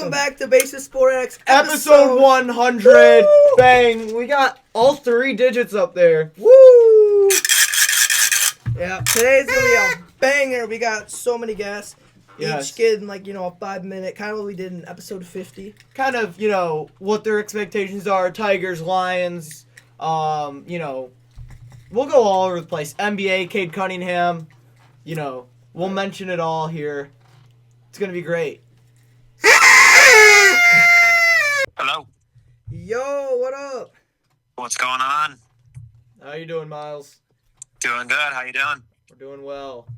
Welcome back to Basis Sport X Episode 100. Woo! Bang. We got all 3 digits up there. Woo! Yeah, today's gonna be a banger. We got so many guests. Yes. Each getting a 5-minute, kind of what we did in episode 50. Kind of, what their expectations are. Tigers, Lions, we'll go all over the place. NBA, Cade Cunningham, we'll mention it all here. It's going to be great. Hello. Yo, what up? What's going on? How you doing, Miles? Doing good. How you doing? We're doing well.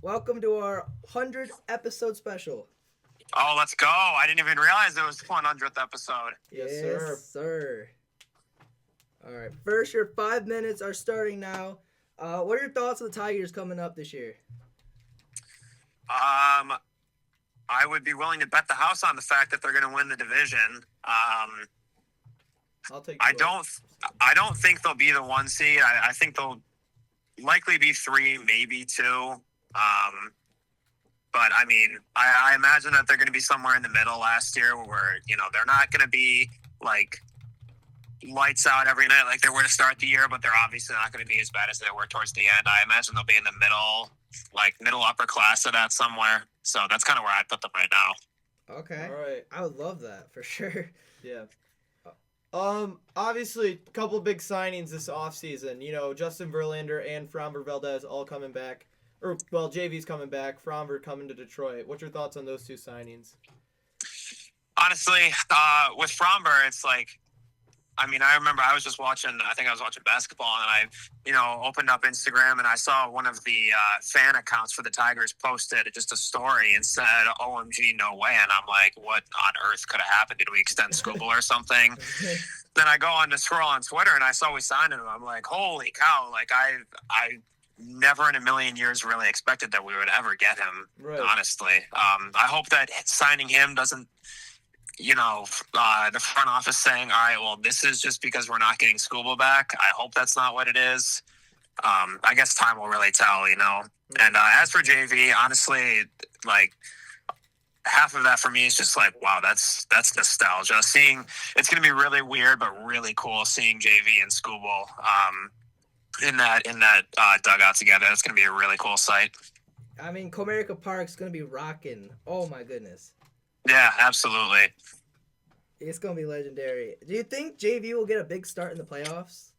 Welcome to our 100th episode special. Oh, let's go. I didn't even realize it was the 100th episode. Yes, sir. All right, first, your 5 minutes are starting now. What are your thoughts on the Tigers coming up this year? I would be willing to bet the house on the fact that they're going to win the division. I'll take. I don't think they'll be the 1 seed. I think they'll likely be 3, maybe 2. But I mean, I imagine that they're going to be somewhere in the middle last year, where they're not going to be like lights out every night like they were to start the year, but they're obviously not going to be as bad as they were towards the end. I imagine they'll be in the middle upper class of that somewhere. So that's kind of where I'd put them right now. Okay. All right. I would love that for sure. Yeah. Obviously, a couple big signings this offseason. Justin Verlander and Framber Valdez all coming back. JV's coming back. Framber coming to Detroit. What's your thoughts on those 2 signings? Honestly, with Framber, it's like, I remember I was watching basketball, and I opened up Instagram, and I saw one of the fan accounts for the Tigers posted just a story and said, OMG, no way. And I'm like, what on earth could have happened? Did we extend Scoobel or something? Then I go on to scroll on Twitter, and I saw we signed him. I'm like, holy cow. Like, I never in a million years really expected that we would ever get him, right. Honestly. I hope that signing him doesn't, the front office saying, all right, well, this is just because we're not getting Scoobel back. I hope that's not what it is. I guess time will really tell, And as for JV, honestly, like, half of that for me is just like, wow, that's nostalgia. It's going to be really weird, but really cool seeing JV and Scoobel in that dugout together. It's going to be a really cool sight. Comerica Park's going to be rocking. Oh, my goodness. Yeah, absolutely. It's going to be legendary. Do you think JV will get a big start in the playoffs?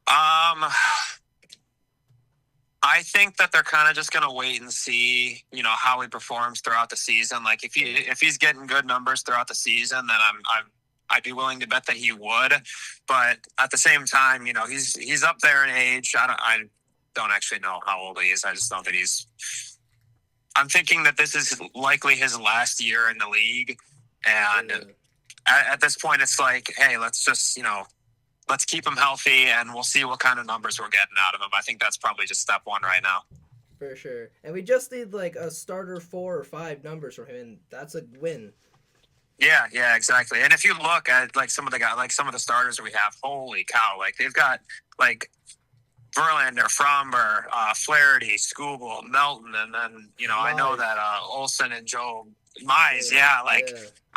I think that they're kind of just going to wait and see, how he performs throughout the season. Like, if he's getting good numbers throughout the season, then I'd be willing to bet that he would. But at the same time, he's up there in age. I don't actually know how old he is. I just know that I'm thinking that this is likely his last year in the league. And at this point, it's like, hey, let's just, let's keep him healthy, and we'll see what kind of numbers we're getting out of him. I think that's probably just step 1 right now. For sure. And we just need a starter 4 or 5 numbers from him, and that's a win. Yeah, exactly. And if you look at some of the starters that we have, holy cow, they've got Verlander, Framber, Flaherty, Scoobel, Melton, and then I know that Olsen and Joe Mize.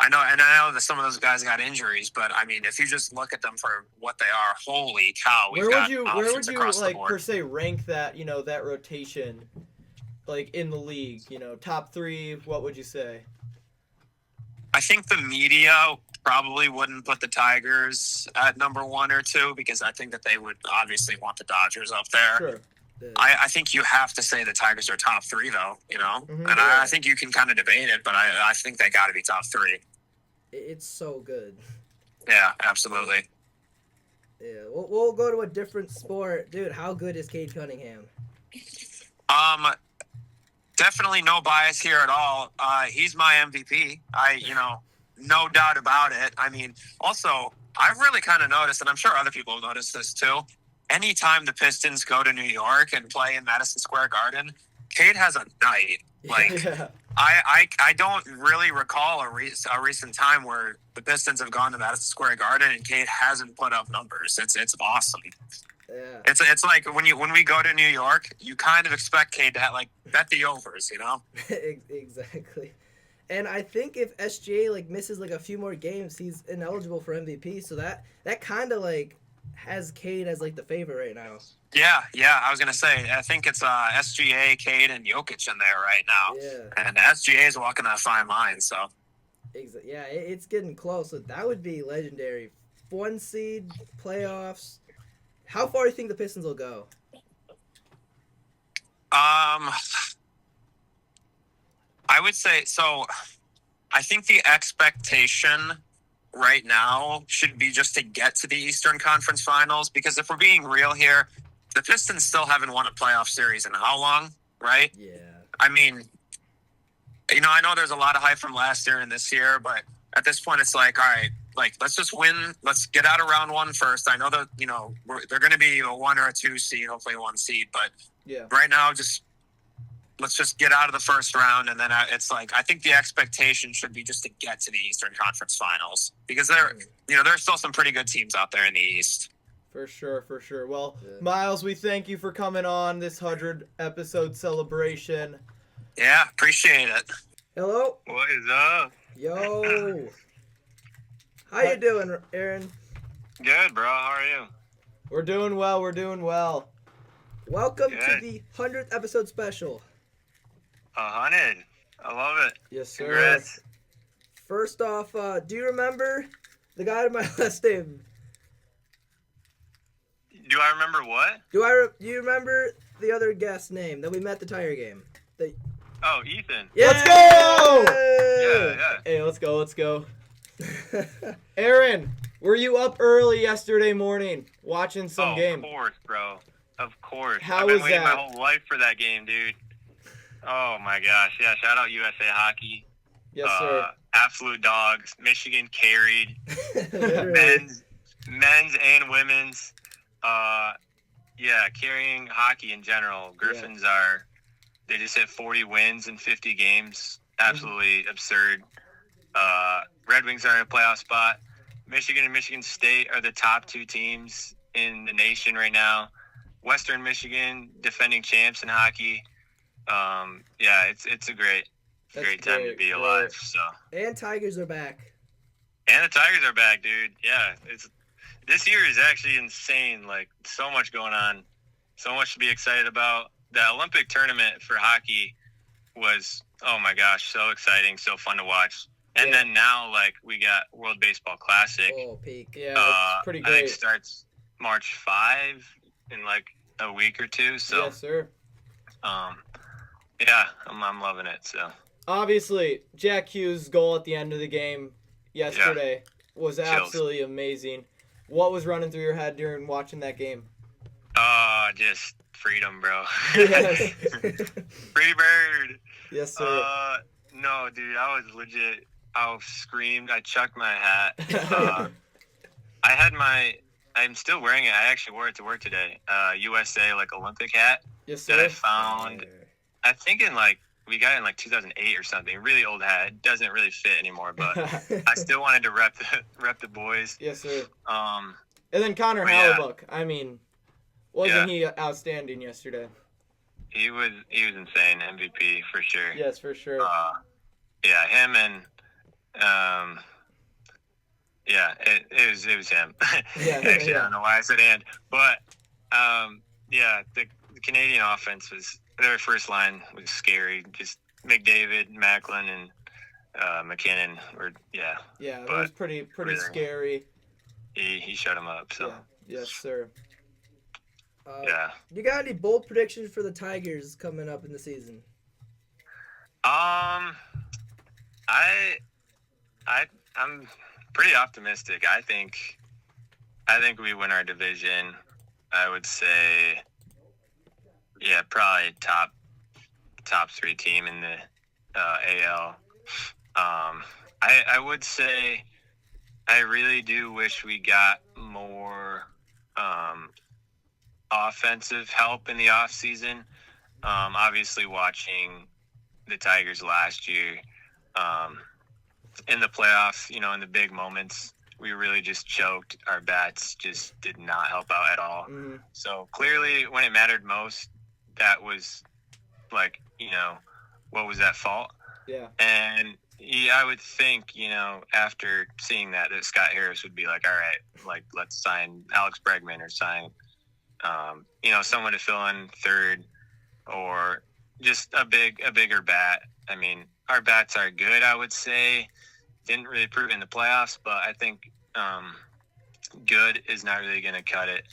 I know that some of those guys got injuries, but if you just look at them for what they are, holy cow, where would you per se rank that that rotation, in the league? Top 3. What would you say? I think the media probably wouldn't put the Tigers at number 1 or 2, because I think that they would obviously want the Dodgers up there. Sure. I think you have to say the Tigers are top 3, though, Mm-hmm. And I think you can kind of debate it, but I think they got to be top 3. It's so good. Yeah, absolutely. Yeah, we'll go to a different sport. Dude, how good is Cade Cunningham? Definitely no bias here at all. He's my MVP. No doubt about it. Also, I've really kind of noticed, and I'm sure other people have noticed this too, anytime the Pistons go to New York and play in Madison Square Garden, Cade has a night. Yeah. I don't really recall a recent time where the Pistons have gone to Madison Square Garden and Cade hasn't put up numbers. It's awesome. Yeah. It's like when we go to New York, you kind of expect Cade to bet the overs, Exactly. And I think if SGA like misses like a few more games, he's ineligible for MVP. So that kind of like has Cade as like the favorite right now. Yeah. I was gonna say, I think it's SGA, Cade, and Jokic in there right now, Yeah, and SGA is walking that fine line. So yeah, it's getting close. So that would be legendary. 1 seed playoffs. How far do you think the Pistons will go? I would say so. I think the expectation right now should be just to get to the Eastern Conference Finals, because if we're being real here, the Pistons still haven't won a playoff series in how long, right? Yeah. I mean, I know there's a lot of hype from last year and this year, but at this point it's like, all right, like let's just win. Let's get out of round one first. I know that, they're going to be a 1 or a 2 seed, hopefully 1 seed, but Yeah. right now let's just get out of the first round, and then it's like I think the expectation should be just to get to the Eastern Conference Finals, because there's still some pretty good teams out there in the East. For sure. Well, Yeah. Miles, we thank you for coming on this 100 episode celebration. Yeah, appreciate it. Hello. What is up? Yo. How you doing, Aaron? Good, bro. How are you? We're doing well. Welcome to Good. the 100th episode special. 100. I love it. Yes, sir. Congrats. First off, do you remember the guy in my last name? Do I remember what? Do you remember the other guest's name that we met at the Tiger game? Oh, Ethan. Let's go! Yeah. Hey, let's go. Aaron, were you up early yesterday morning watching some game? Of course, bro. Of course. How I've been was waiting that? my whole life for that game, dude. Oh my gosh. Yeah, shout out USA Hockey. Yes, sir. Absolute dogs. Michigan carried. Literally. men's and women's. Carrying hockey in general. Griffins they just hit 40 wins in 50 games. Absolutely absurd. Red Wings are in a playoff spot. Michigan and Michigan State are the top 2 teams in the nation right now. Western Michigan, defending champs in hockey. It's a great time to be alive. So. And Tigers are back. And the Tigers are back, dude. Yeah, this year is actually insane. Like, so much going on, so much to be excited about. The Olympic tournament for hockey was, oh my gosh, so exciting, so fun to watch. And then now, like, we got World Baseball Classic. Oh, peak. Yeah, it's pretty great. I think starts March 5 in like a week or 2. So yes, sir. I'm loving it. So Obviously, Jack Hughes' goal at the end of the game yesterday was absolutely amazing. What was running through your head during watching that game? Just freedom, bro. Yes. Free bird. Yes, sir. No, dude, I was legit. I screamed. I chucked my hat. I'm still wearing it. I actually wore it to work today. USA like Olympic hat Yes, that I sir. found. I think we got it in like 2008 or something. Really old hat. It doesn't really fit anymore, but I still wanted to rep the boys. Yes, sir. Um, And then Connor But yeah. Hallebuck. I mean, wasn't he outstanding yesterday? he was insane. MVP for sure. Yes, for sure. Him and it was him. Actually, I don't know why I said and, but the Canadian offense their first line was scary. Just McDavid, Macklin, and McKinnon were Yeah, it but was pretty really, scary. He shut him up. So Yes, sir. You got any bold predictions for the Tigers coming up in the season? I'm pretty optimistic. I think we win our division. I would say, probably top 3 team in the AL. I would say I really do wish we got more offensive help in the off season. Obviously, watching the Tigers last year in the playoffs, in the big moments, we really just choked. Our bats just did not help out at all. Mm-hmm. So clearly, when it mattered most, that was like, what was that fault? Yeah. And Yeah, I would think, after seeing that Scott Harris would be like, all right, like let's sign Alex Bregman or sign, someone to fill in third or just a bigger bat. I mean, our bats are good, I would say. Didn't really prove in the playoffs, but I think good is not really going to cut it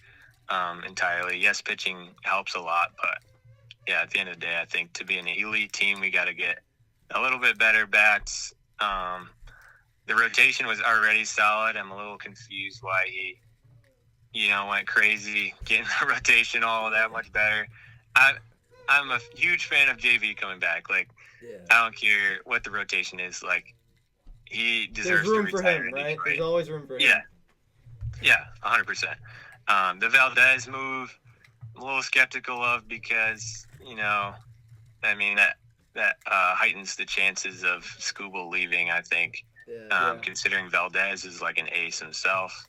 entirely. Yes, pitching helps a lot, but yeah, at the end of the day, I think to be an elite team, we got to get a little bit better bats. The rotation was already solid. I'm a little confused why he, went crazy getting the rotation all that much better. I'm a huge fan of JV coming back. Like, Yeah. I don't care what the rotation is. Like, he There's deserves room to for retire him, in right? Detroit. There's always room for him. Yeah, 100%. The Valdez move, I'm a little skeptical of because, that heightens the chances of Scooble leaving, I think, considering Valdez is like an ace himself.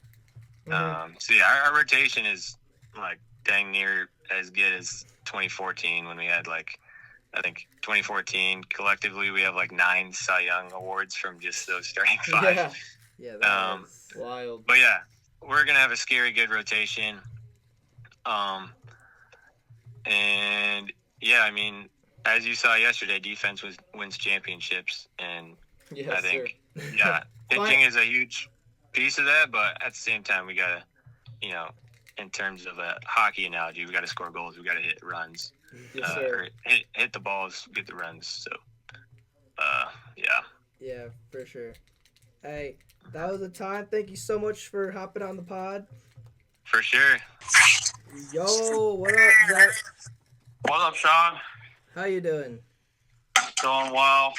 Mhm. So, yeah, our rotation is like dang near as good as 2014 when we had I think 2014 collectively we have 9 Cy Young awards from just those starting 5. Yeah. Yeah, that was Wild. But yeah, we're gonna have a scary good rotation. And yeah, I mean, as you saw yesterday, defense wins championships, and Yes, I think sir. yeah, pitching is a huge piece of that. But at the same time, we gotta, in terms of a hockey analogy, we gotta score goals, we gotta hit runs, Yes, sir. or hit the balls, get the runs. So, yeah. Yeah, for sure. Hey, that was the time. Thank you so much for hopping on the pod. For sure. Yo, what up, Zach? What's up, Sean? How you doing? Doing well.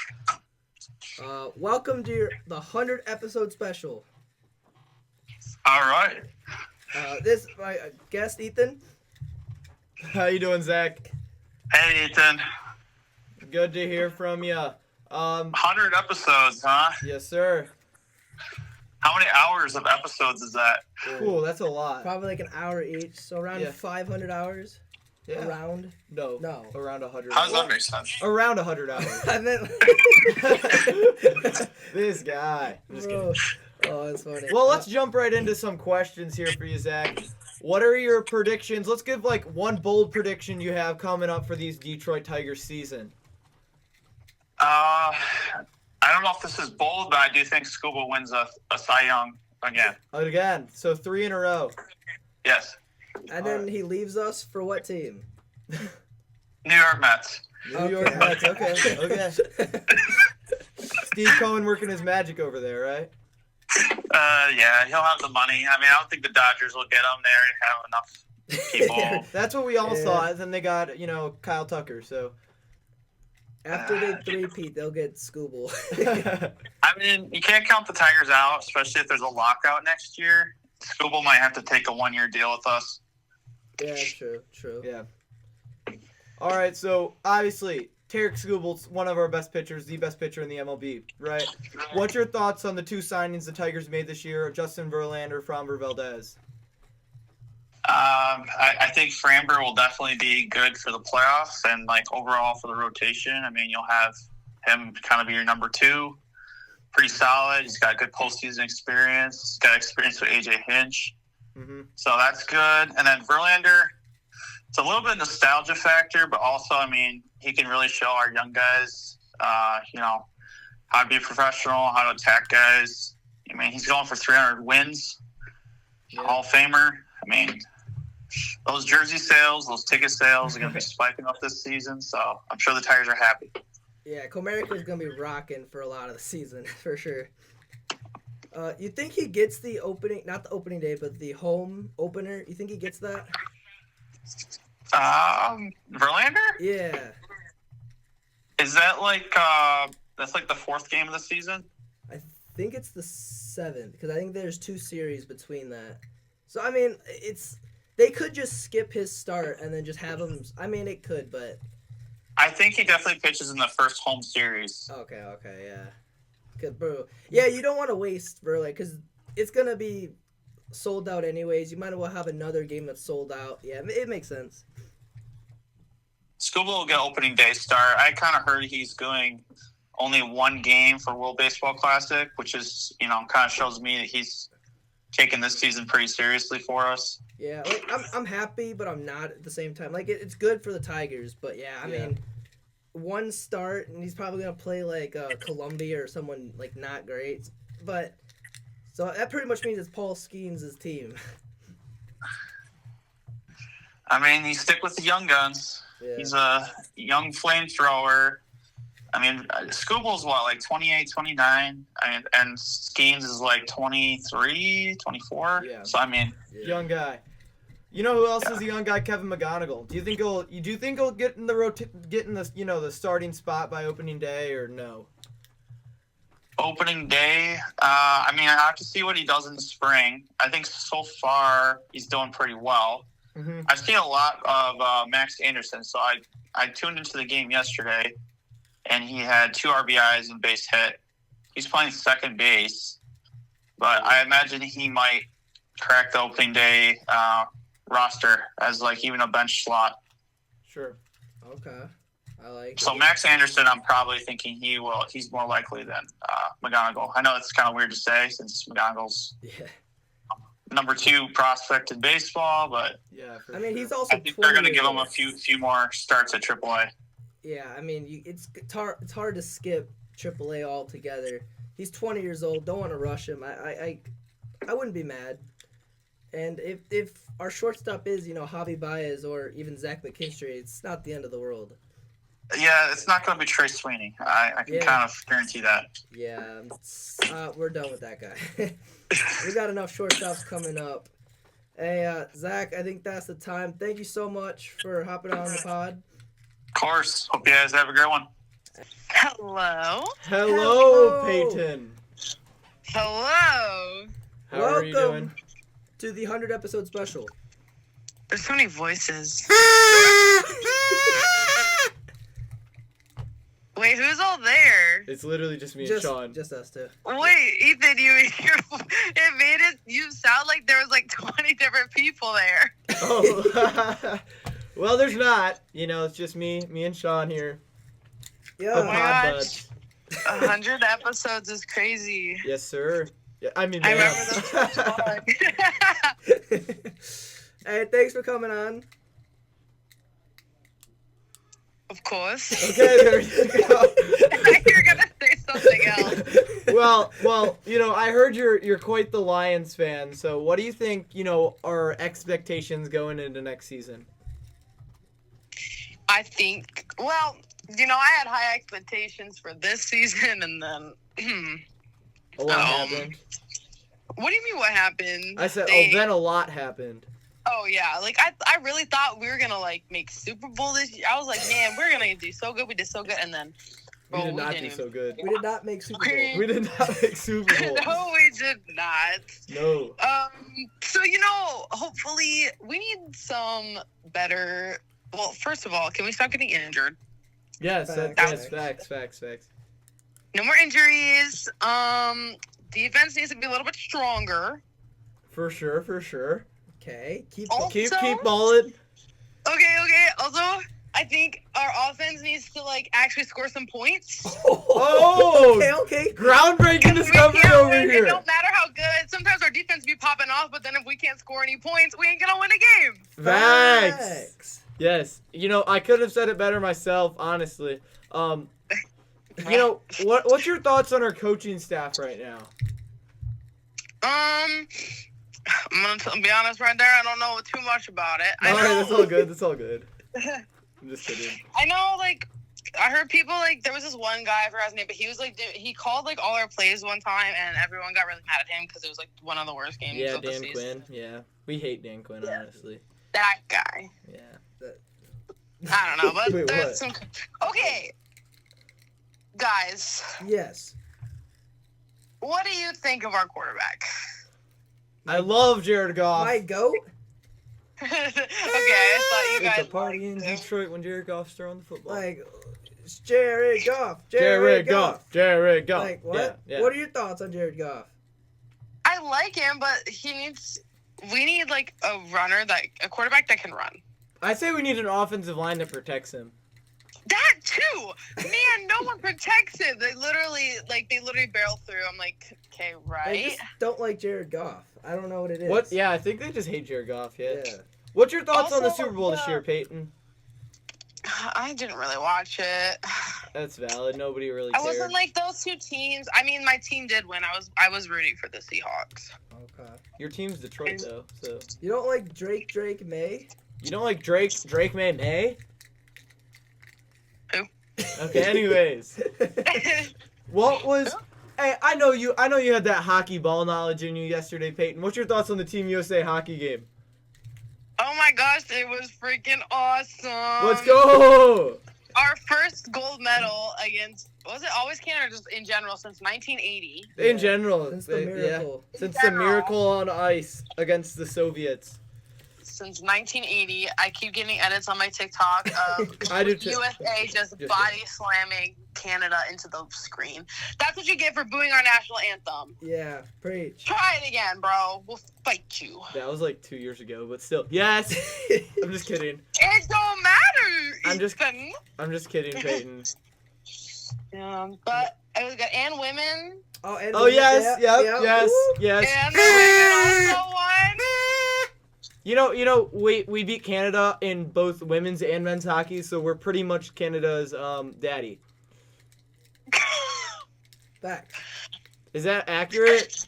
Welcome to the 100 episode special. All right. This my guest Ethan. How you doing, Zach? Hey, Ethan. Good to hear from you. 100 episodes, huh? Yes, sir. How many hours of episodes is that? Cool, that's a lot. Probably like an hour each, so around 500 hours. Yeah. Around. No. No. Around 100. How does that make sense? Around 100 hours. I meant. This guy. I'm just kidding. Oh, that's funny. Well, let's jump right into some questions here for you, Zach. What are your predictions? Let's give one bold prediction you have coming up for these Detroit Tigers season. I don't know if this is bold, but I do think Scuba wins a Cy Young again. Again, so 3 in a row. Yes. And then he leaves us for what team? New York Mets. New York Mets. Okay. Steve Cohen working his magic over there, right? Yeah, he'll have the money. I mean, I don't think the Dodgers will get him there and have enough people. That's what we all thought. And then they got, Kyle Tucker, so. After they three-peat, they'll get Scooble. I mean, you can't count the Tigers out, especially if there's a lockout next year. Scooble might have to take a 1-year deal with us. Yeah, true. Yeah. All right, so obviously, Tarek Scooble's one of our best pitchers, the best pitcher in the MLB, right? What's your thoughts on the 2 signings the Tigers made this year, Justin Verlander, Framber Valdez? I think Framber will definitely be good for the playoffs and overall for the rotation. I mean, you'll have him kind of be your number 2. Pretty solid. He's got good postseason experience. He's got experience with AJ Hinch. Mm-hmm. So that's good. And then Verlander, it's a little bit nostalgia factor, but also, I mean, he can really show our young guys, how to be a professional, how to attack guys. I mean, he's going for 300 wins. Yeah. Hall of Famer. I mean, those jersey sales, those ticket sales are going to be spiking up this season, so I'm sure the Tigers are happy. Yeah, Comerica's going to be rocking for a lot of the season, for sure. You think he gets the opening, not the opening day, but the home opener? You think he gets that? Verlander? Yeah. Is that that's the 4th game of the season? I think it's the 7th, because I think there's 2 series between that. So, I mean, they could just skip his start and then just have him. I mean, it could, but. I think he definitely pitches in the first home series. Okay, yeah. Cause, bro, yeah, you don't want to waste Verlander, because it's going to be sold out anyways. You might as well have another game that's sold out. Yeah, it makes sense. Scuba will get opening day start. I kind of heard he's going only one game for World Baseball Classic, which is, kind of shows me that he's taking this season pretty seriously for us. Yeah, like I'm happy, but I'm not at the same time. Like it's good for the Tigers, but I mean, one start and he's probably gonna play like Columbia or someone like not great. But so that pretty much means it's Paul Skeens' team. I mean, you stick with the young guns. Yeah. He's a young flamethrower. I mean, Scooble's what, like 28, 29? And Skeens is like 23, 24? Yeah. So, I mean... Young guy. You know who else is a young guy? Kevin McGonigal. Do you think he'll get in the the starting spot by opening day or no? Opening day, I mean, I have to see what he does in the spring. I think so far he's doing pretty well. Mm-hmm. I've seen a lot of Max Anderson, so I tuned into the game yesterday, and he had 2 RBIs and base hit. He's playing second base, but I imagine he might crack the opening day roster as like even a bench slot. Sure. Okay, I like. So Max Anderson, I'm probably thinking he's more likely than McGonigal. I know it's kind of weird to say since McGonigal's number 2 prospect in baseball, but I mean he's also. I think they're going to give him a few more starts at AAA. Yeah, I mean it's hard to skip AAA altogether. He's 20 years old. Don't want to rush him. I wouldn't be mad. And if our shortstop is Javi Baez or even Zach McKinstry, it's not the end of the world. Yeah, it's not going to be Trey Sweeney. I can kind of guarantee that. Yeah, we're done with that guy. We got enough shortstops coming up. Hey, Zach, I think that's the time. Thank you so much for hopping on the pod. Of course. Hope you guys have a great one. Hello. Hello, Peyton. Hello. How are you doing? Welcome to the 100 episode special. There's so many voices. Wait, who's all there? It's literally just me and Sean. Just us two. Wait, Ethan, it made you sound like there was like 20 different people there. Oh. Well, there's not. It's just me and Sean here. Yeah. Oh my Pod gosh. 100 episodes is crazy. Yes, sir. Yeah, I mean, I remember those. Hey, thanks for coming on. Of course. Okay, there you go. You're gonna say something else. Well, I heard you're quite the Lions fan. So, what do you think? Are expectations going into next season? I think. Well, I had high expectations for this season, and then. A lot happened. What do you mean? What happened? I said, then a lot happened. Oh yeah, like I really thought we were gonna like make Super Bowl this year. I was like, man, we're gonna do so good. We did so good, and then We did not do so good. We did not make Super Bowl. We did not make Super Bowl. No, we did not. No. So hopefully we need some better. Well, first of all, can we stop getting injured? Yes, facts. No more injuries. Defense needs to be a little bit stronger. For sure. Okay, keep balling. Okay. Also, I think our offense needs to actually score some points. Oh. Okay. Groundbreaking discovery over here. It don't matter how good. Sometimes our defense be popping off, but then if we can't score any points, we ain't gonna win a game. Facts. Yes. I could have said it better myself, honestly. What's your thoughts on our coaching staff right now? I'm gonna be honest right there. I don't know too much about it. That's all good. I'm just kidding. I know, I heard people, there was this one guy, I forgot his name, but he was, he called, all our plays one time, and everyone got really mad at him because it was, one of the worst games of the season. Dan Quinn. Yeah. We hate Dan Quinn, honestly. That guy. Yeah. I don't know, but Wait, there's what? some... Okay. Guys. Yes. What do you think of our quarterback? I love Jared Goff. My goat? Okay, I thought you guys... It's a party in Detroit when Jared Goff's throwing the football. It's Jared Goff. Jared Goff. What? Yeah. What are your thoughts on Jared Goff? I like him, but we need, a quarterback that can run. I say we need an offensive line that protects him. That that too. Man, no one protects it. They literally barrel through. I'm like, okay, They right. just don't like Jared Goff. I don't know what it is. What? Yeah, I think they just hate Jared Goff. Yeah. Yeah. What's your thoughts on the Also, Super Bowl this year, Peyton? I didn't really watch it. That's valid. Nobody really I cared. wasn't like those two teams. I mean, my team did win. I was rooting for the Seahawks. Okay. Your team's Detroit though, so You don't like Drake May? you don't like Drake May? Who? Okay. Anyways, what was? Hey, I know you had that hockey ball knowledge in you yesterday, Peyton. What's your thoughts on the Team USA hockey game? Oh my gosh, it was freaking awesome. Let's go! Our first gold medal against, was it always Canada or just in general since 1980? In general, Since the miracle. since the miracle on ice against the Soviets. Since 1980, I keep getting edits on my TikTok of I do too. USA just body slamming Canada into the screen. That's what you get for booing our national anthem. Yeah, preach. Try it again, bro. We'll fight you. That was like 2 years ago, but still, yes. I'm just kidding. It don't matter. I'm just- Ethan. I'm just kidding, Peyton. But it was good. And women. And Oh yes, yeah, yes, woo. yes. And the women also won. You know, we beat Canada in both women's and men's hockey, so we're pretty much Canada's daddy. Back. Is that accurate?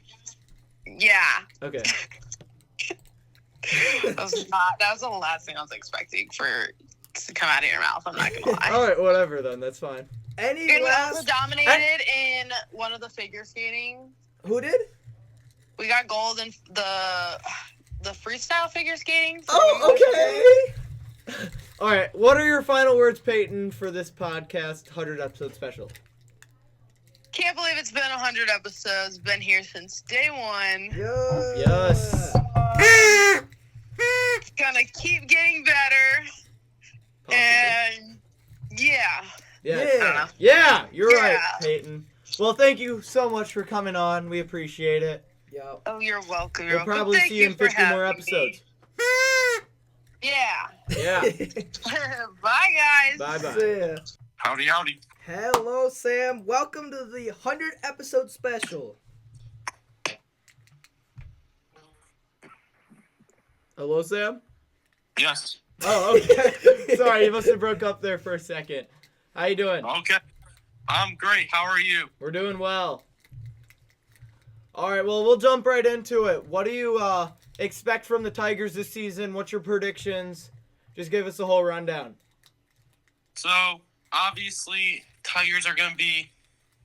Yeah. Okay. That was the last thing I was expecting to come out of your mouth. I'm not gonna lie. All right, whatever then. That's fine. Any We also last? dominated in one of the figure skating. Who did? We got gold in the freestyle figure skating. Oh, okay. All right. What are your final words, Peyton, for this podcast 100 episode special? Can't believe it's been 100 episodes. Been here since day one. Yes. It's gonna keep getting better. Possibly. And yeah. Yeah. Yeah, you're Yeah. right, Peyton. Well, thank you so much for coming on. We appreciate it. Yep. Oh, you're welcome. We'll probably see you in 50 more episodes. Yeah. Yeah. Bye, guys. Bye-bye. See ya. Howdy, howdy. Hello, Sam. Welcome to the 100 episode special. Hello, Sam? Yes. Oh, okay. Sorry, you must have broke up there for a second. How you doing? Okay. I'm great. How are you? We're doing well. All right, well, we'll jump right into it. What do you expect from the Tigers this season? What's your predictions? Just give us a whole rundown. So, obviously, Tigers are going to be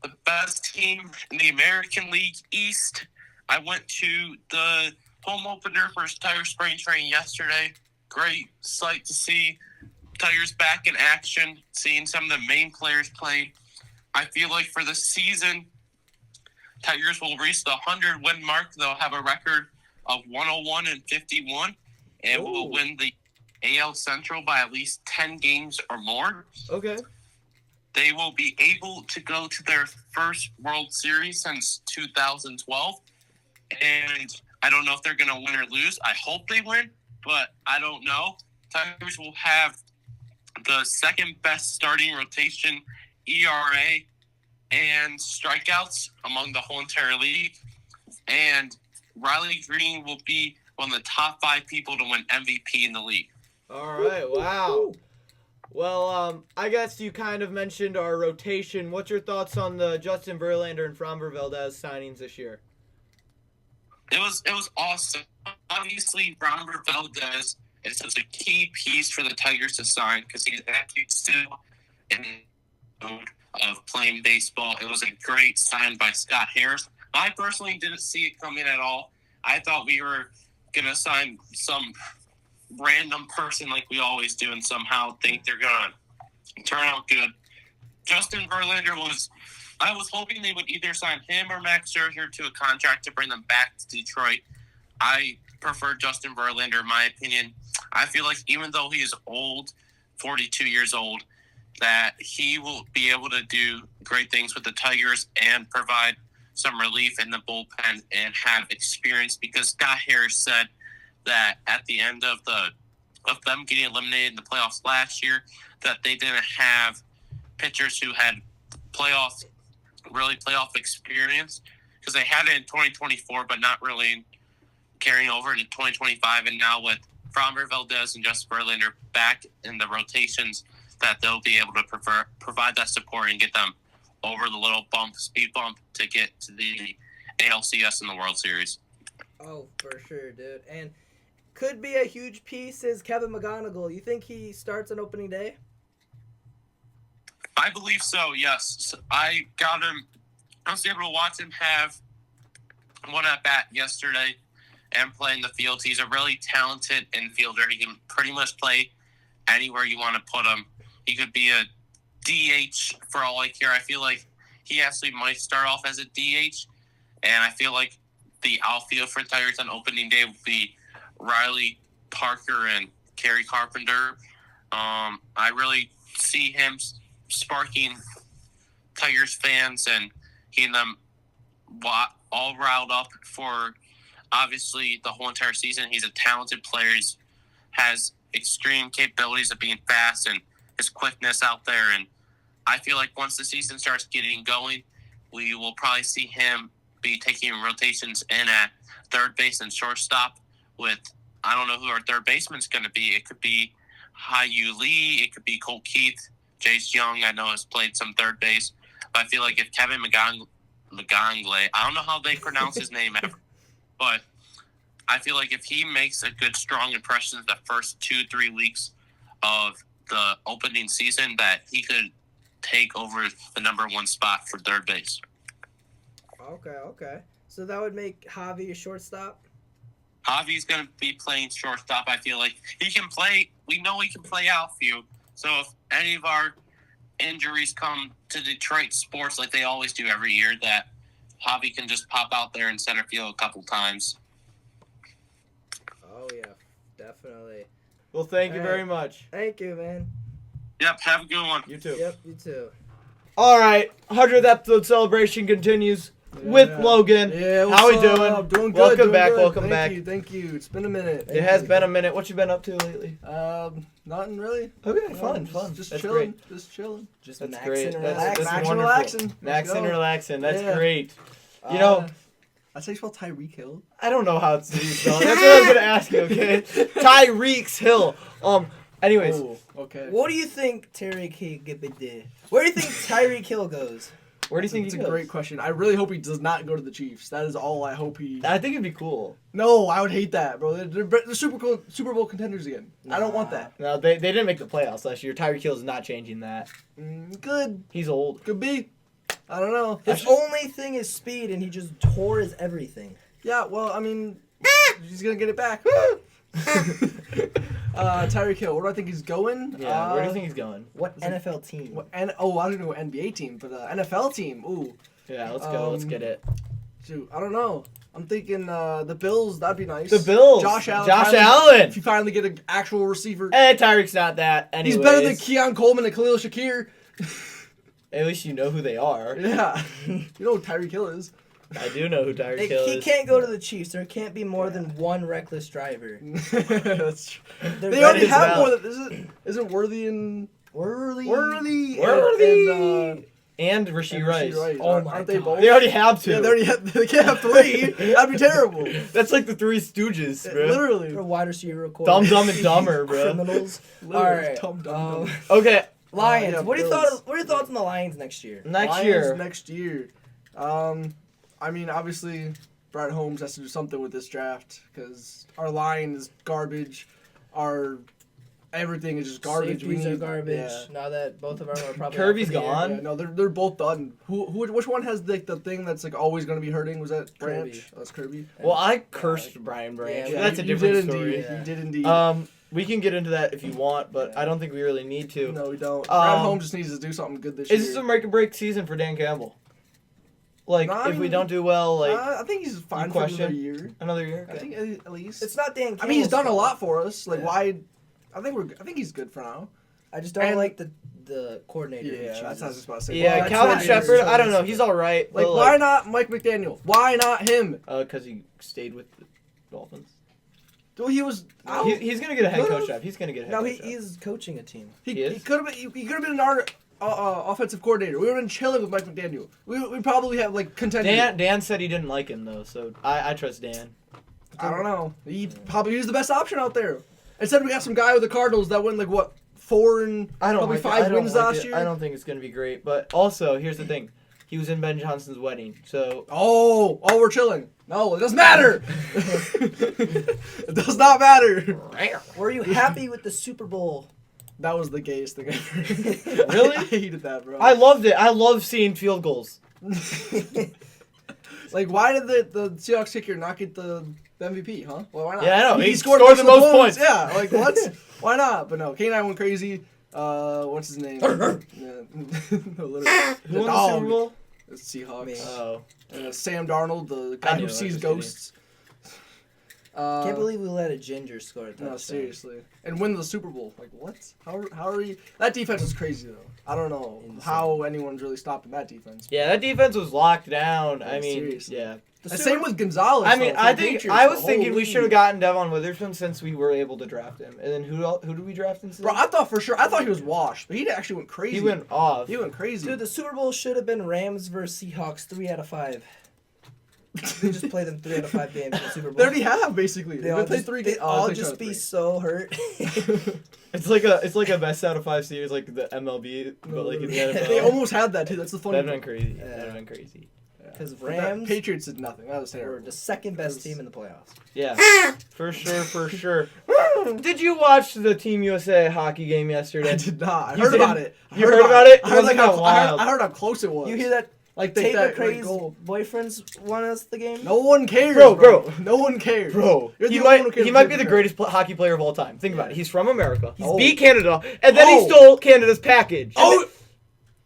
the best team in the American League East. I went to the home opener for Tiger Spring Training yesterday. Great sight to see Tigers back in action, seeing some of the main players play. I feel like for the season, Tigers will reach the 100-win mark. They'll have a record of 101-51, and will win the AL Central by at least 10 games or more. Okay. They will be able to go to their first World Series since 2012. And I don't know if they're going to win or lose. I hope they win, but I don't know. Tigers will have the second best starting rotation, ERA, and strikeouts among the whole entire league. And Riley Green will be one of the top 5 people to win MVP in the league. All right, wow. Well, I guess you kind of mentioned our rotation. What's your thoughts on the Justin Verlander and Framber Valdez signings this year? It was awesome. Obviously, Framber Valdez is such a key piece for the Tigers to sign because he's actually still in the mode of playing baseball. It was a great sign by Scott Harris. I personally didn't see it coming at all. I thought we were going to sign some random person like we always do and somehow think they're going to turn out good. Justin Verlander I was hoping they would either sign him or Max Scherzer to a contract to bring them back to Detroit. I prefer Justin Verlander, in my opinion. I feel like even though he is old, 42 years old, that he will be able to do great things with the Tigers and provide some relief in the bullpen and have experience, because Scott Harris said that at the end of them getting eliminated in the playoffs last year, that they didn't have pitchers who had playoff experience, because they had it in 2024, but not really carrying over into 2025. And now with Framber Valdez and Justin Verlander back in the rotations, that they'll be able to provide that support and get them over the little speed bump to get to the ALCS in the World Series. Oh, for sure, dude. And could be a huge piece is Kevin McGonigal. You think he starts on opening day? I believe so, yes. I was able to watch him have one at bat yesterday and play in the field. He's a really talented infielder. He can pretty much play anywhere you want to put him. He could be a DH for all I care. I feel like he actually might start off as a DH, and I feel like the outfield for Tigers on opening day would be Riley Parker and Kerry Carpenter. I really see him sparking Tigers fans and getting them all riled up for obviously the whole entire season. He's a talented player. He has extreme capabilities of being fast and his quickness out there. And I feel like once the season starts getting going, we will probably see him be taking rotations in at third base and shortstop with, I don't know who our third baseman's going to be. It could be Hyu Lee. It could be Cole Keith. Jace Young, I know, has played some third base. But I feel like if Kevin McGonigal, I don't know how they pronounce his name ever, but I feel like if he makes a good, strong impression the first 2-3 weeks of the opening season, that he could take over the number one spot for third base. Okay. So that would make Javi a shortstop? Javi's going to be playing shortstop. I feel like he can play. We know he can play outfield. So if any of our injuries come to Detroit sports like they always do every year, that Javi can just pop out there in center field a couple times. Oh, yeah, definitely. Well, thank you very much. Thank you, man. Yep, have a good one. You too. Yep, you too. All right, 100th episode celebration continues with Logan. Yeah, how we up? doing? Doing good. Welcome doing back. good. Welcome back. Thank you. It's been a minute. It has been a minute. What you been up to lately? Nothing really. Okay, fun. Just That's chilling. great. Just chilling. Just That's maxing great. and That's relaxing. wonderful. Relaxing. Let's Maxing go. and relaxing. That's Yeah. great. You know, That's how you spell Tyreek Hill. I don't know how it's spelled. That's what I was gonna ask you. Okay, Tyreek's Hill. Anyways, Oh, okay. What do you think Tyreek Hill? Where do you think Tyreek Hill goes? where do you think It's he a goes? great question. I really hope he does not go to the Chiefs. That is all I hope he. I think it'd be cool. No, I would hate that, bro. They're Super Bowl contenders again. I don't want that. No, they didn't make the playoffs last year. Tyreek Hill is not changing that. Good. He's old. Could be. I don't know. His only thing is speed, and he just tore his everything. Yeah, well, I mean, he's gonna get it back. Tyreek Hill, where do I think he's going? Yeah, where do you think he's going? What NFL team? I don't know what NBA team, but NFL team. Ooh, Yeah, let's go. Let's get it. shoot, I don't know. I'm thinking the Bills. That'd be nice. The Bills. Josh Allen. Josh finally- Allen. If you finally get an actual receiver, Tyreek's not that. Anyways. he's better than Keon Coleman and Khalil Shakir. At least you know who they are. Yeah, you know who Tyreek Hill is. I do know who Tyreek Hill He is. can't go to the Chiefs. There can't be more than one reckless driver. That's true. They're They already is have valid. more than isn't Worthy and Worthy. Worthy And Rasheed Rice. Oh my Aren't they God. both? They already have two. Yeah, they can't have three. That'd be terrible. That's like the Three Stooges, bro. Literally. They're wide receiver core. Dumb, Dumb, and Dumber, bro. Criminals. Literally, Alright, dumb. Okay, Lions. yeah, what are your Bills. thoughts? What are your thoughts on the Lions next year? next Lions year. Next year. I mean, obviously, Brad Holmes has to do something with this draft because our line is garbage. Our everything is just garbage. Safeties are need garbage. Yeah. Now that both of them are probably Kirby's out for the year. gone. Yeah, no, they're both done. Which one has the thing that's like always gonna be hurting? Was that Branch? Kirby. Oh, that's Kirby. Well, I cursed Brian Branch. Yeah, That's a you different did story. Indeed. You did indeed. We can get into that if you want, but Yeah. I don't think we really need to. No, we don't. Brad Holmes just needs to do something good this year. Is this a make or break season for Dan Campbell? Like, No, I if we mean, don't do well, like I think he's fine for question? another year. another year. I Okay. think at least. It's not Dan. I mean, he's Campbell's done a fault. lot for us. Like, Yeah. why? I think he's good for now. I just don't And- like the coordinator. he Yeah, that's what I was chooses. just about to say. Yeah, Well, that's Calvin not his Shepard. choice. I don't know. He's all right. Like, but, why not Mike McDaniel? Why not him? Because he stayed with the Dolphins. Dude, he was. He's gonna get a head Could've. coach job. He's gonna get a head No, coach job. he's coaching a team. He He is? could have been. He could have been offensive coordinator. We would have been chilling with Mike McDaniel. We probably have like contended. Dan said he didn't like him though, so I trust Dan. I don't know. He was the best option out there. Instead, we got some guy with the Cardinals that went like what 4 and probably 5 wins last year. I don't think it's gonna be great. But also, here's the thing: he was in Ben Johnson's wedding, so. Oh, we're chilling. No, it doesn't matter. It does not matter. Were you happy with the Super Bowl? That was the gayest thing ever. Really? I hated that, bro. I loved it. I love seeing field goals. Like, why did the Seahawks kicker not get the MVP, huh? Well, why not? Yeah, I know. He scored the most points. Yeah, like, what? Why not? But no, K9 went crazy. What's his name? No, literally. Who won the Super Bowl? The Seahawks. Oh. Sam Darnold, the I guy knew, who I was sees just ghosts. Can't believe we let a ginger score a touchdown. No, seriously. And win the Super Bowl. Like, what? How are you? That defense was crazy, though. I don't know how anyone's really stopping that defense. Yeah, that defense was locked down. I mean, seriously. yeah. And same with Gonzalez. I mean, though, I for the think Patriots, I the was whole thinking we league. should have gotten Devon Witherspoon since we were able to draft him. And then who did we draft instead? Bro, I thought he was washed, but he actually went crazy. He went off. He went crazy. Dude, the Super Bowl should have been Rams versus Seahawks 3 out of 5. We just play them 3 out of 5 games in the Super Bowl. They already have basically. They all played just, all just be so hurt. It's like a best out of 5 series, like the MLB, but like in the NFL. They almost had that too. That's the funny. That'd been crazy. Yeah. That'd been crazy. Because That Rams Patriots did nothing. That was were terrible. the second best team in the playoffs. Yeah, for sure. Did you watch the Team USA hockey game yesterday? I did not. I You heard didn't? about it. You heard about it? I heard, like, Wasn't that wild? I heard how close it was. You hear that? Like Tate that McRae's goal. boyfriends won us the game? No one cares, Bro. No one cares, Bro, You're the he only one who might cares he about might be the Tate McRae. greatest hockey player of all time. Think about it. He's from America. He's Oh. beat Canada, and then he Oh. stole Canada's package. Oh,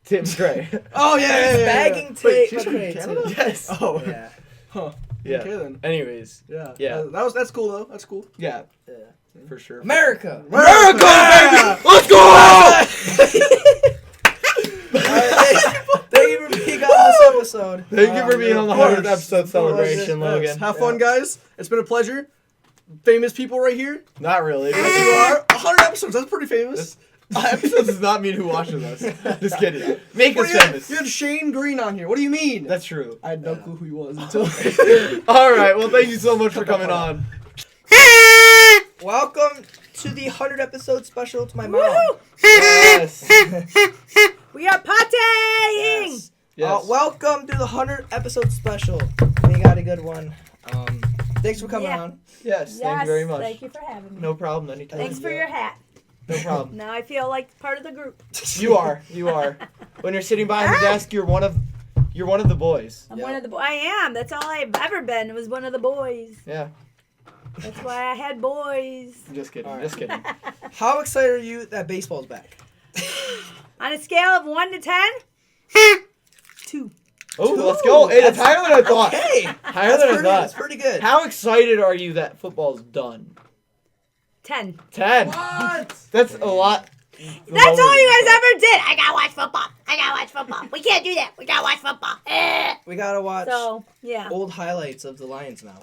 Tim McRae. oh yeah. bagging Wait, Tate she's from McRae, Canada? too. Yes. Oh, Yeah. huh. Yeah. Okay then. Anyways, Yeah. Yeah. That's cool though. That's cool. yeah, Yeah. for sure. America! America, Yeah. baby! Let's go! Thank you for being on this episode. Thank you for being on the Of 100th course. episode celebration, Yes. Logan. Have fun, guys. It's been a pleasure. Famous people right here. Not really. Yes, you are. 100 episodes. That's pretty famous. Episodes does not mean who watches us. Just kidding. Make us famous. You had Shane Green on here. What do you mean? That's true. I had no clue who he was until. All right. Well, thank you so much for coming on. Welcome to the 100 episode special to my mom. Yes. We are partying! Yes. Yes. Welcome to the 100 episode special. We got a good one. Thanks for coming Yeah. on. Yes. Thank you very much. Thank you for having me. No problem. Anytime. Thanks for your hat. No problem. Now I feel like part of the group. You are. When you're sitting behind the desk, you're one of the boys. I'm Yep. one of the I am. That's all I've ever been. Was one of the boys. Yeah. That's why I had boys. Just kidding. All right. Just kidding. How excited are you that baseball's back? On a scale of 1 to 10, 2. Oh, let's go. Hey, that's higher than I thought. Hey, Higher than I that's thought. pretty good. How excited are you that football's done? 10. 10. What? That's a lot. That's all you guys ever did. I gotta watch football. We can't do that. We gotta watch football. We gotta watch So, yeah. old highlights of the Lions now.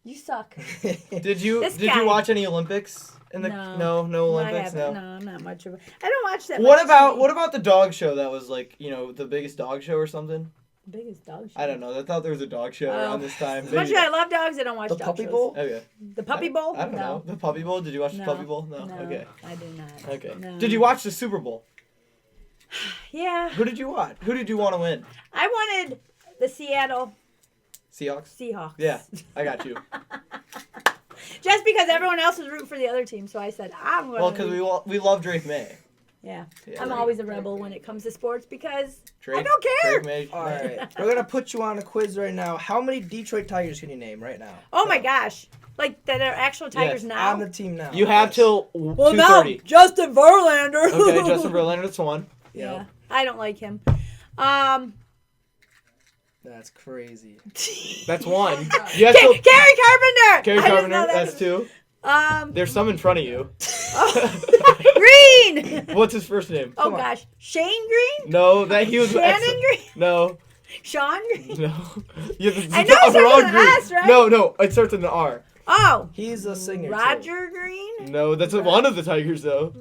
You suck. Did you This guy. watch any Olympics? In the No. no I Olympics. haven't. No. No, I'm not much of a. I don't watch that What much TV. about the dog show that was like, the biggest dog show or something? Biggest dog show. I don't know. I thought there was a dog show around this time. As much as I love dogs, I don't watch The dog Puppy shows. Bowl? Okay. The Puppy Bowl? I don't know. The Puppy Bowl? Did you watch the Puppy Bowl? No. No, Okay. I do not. Okay. No. Did you watch the Super Bowl? Yeah. Who did you watch? Who did you want to win? I wanted the Seattle Seahawks? Seahawks. Yeah, I got you. Just because everyone else was rooting for the other team, so I said I'm going. Well, because we love Drake May. Yeah. Yeah, I'm Drake- always a rebel when it comes to sports because Drake, I don't care. Drake May. All right, we're gonna put you on a quiz right now. How many Detroit Tigers can you name right now? Oh my gosh. Like that are actual Tigers Yes, now. On the team now. You have Yes. till well, now 2:30. Justin Verlander. Okay, Justin Verlander, that's one. Yeah. Yep. I don't like him. That's crazy. That's one. You have till Gary Carpenter. Kerry I didn't Carpenter, know that that's was- two. There's some in front of you. Green. What's his first name? Oh gosh, Shane Green. No, that he was. Shannon Green. No, Sean Green. no. You have I know it starts wrong with an Green. S, right? No, it starts with an R. Oh, He's a singer. too. Roger Green. No, that's one of the Tigers though.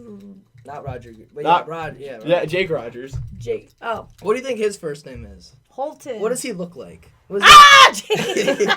Not Roger. But Not- yeah, Rod. Yeah. Rod. Yeah, Jake Rogers. Jake. Oh, What do you think his first name is? Holton. What does he look like? What is Ah, Jake.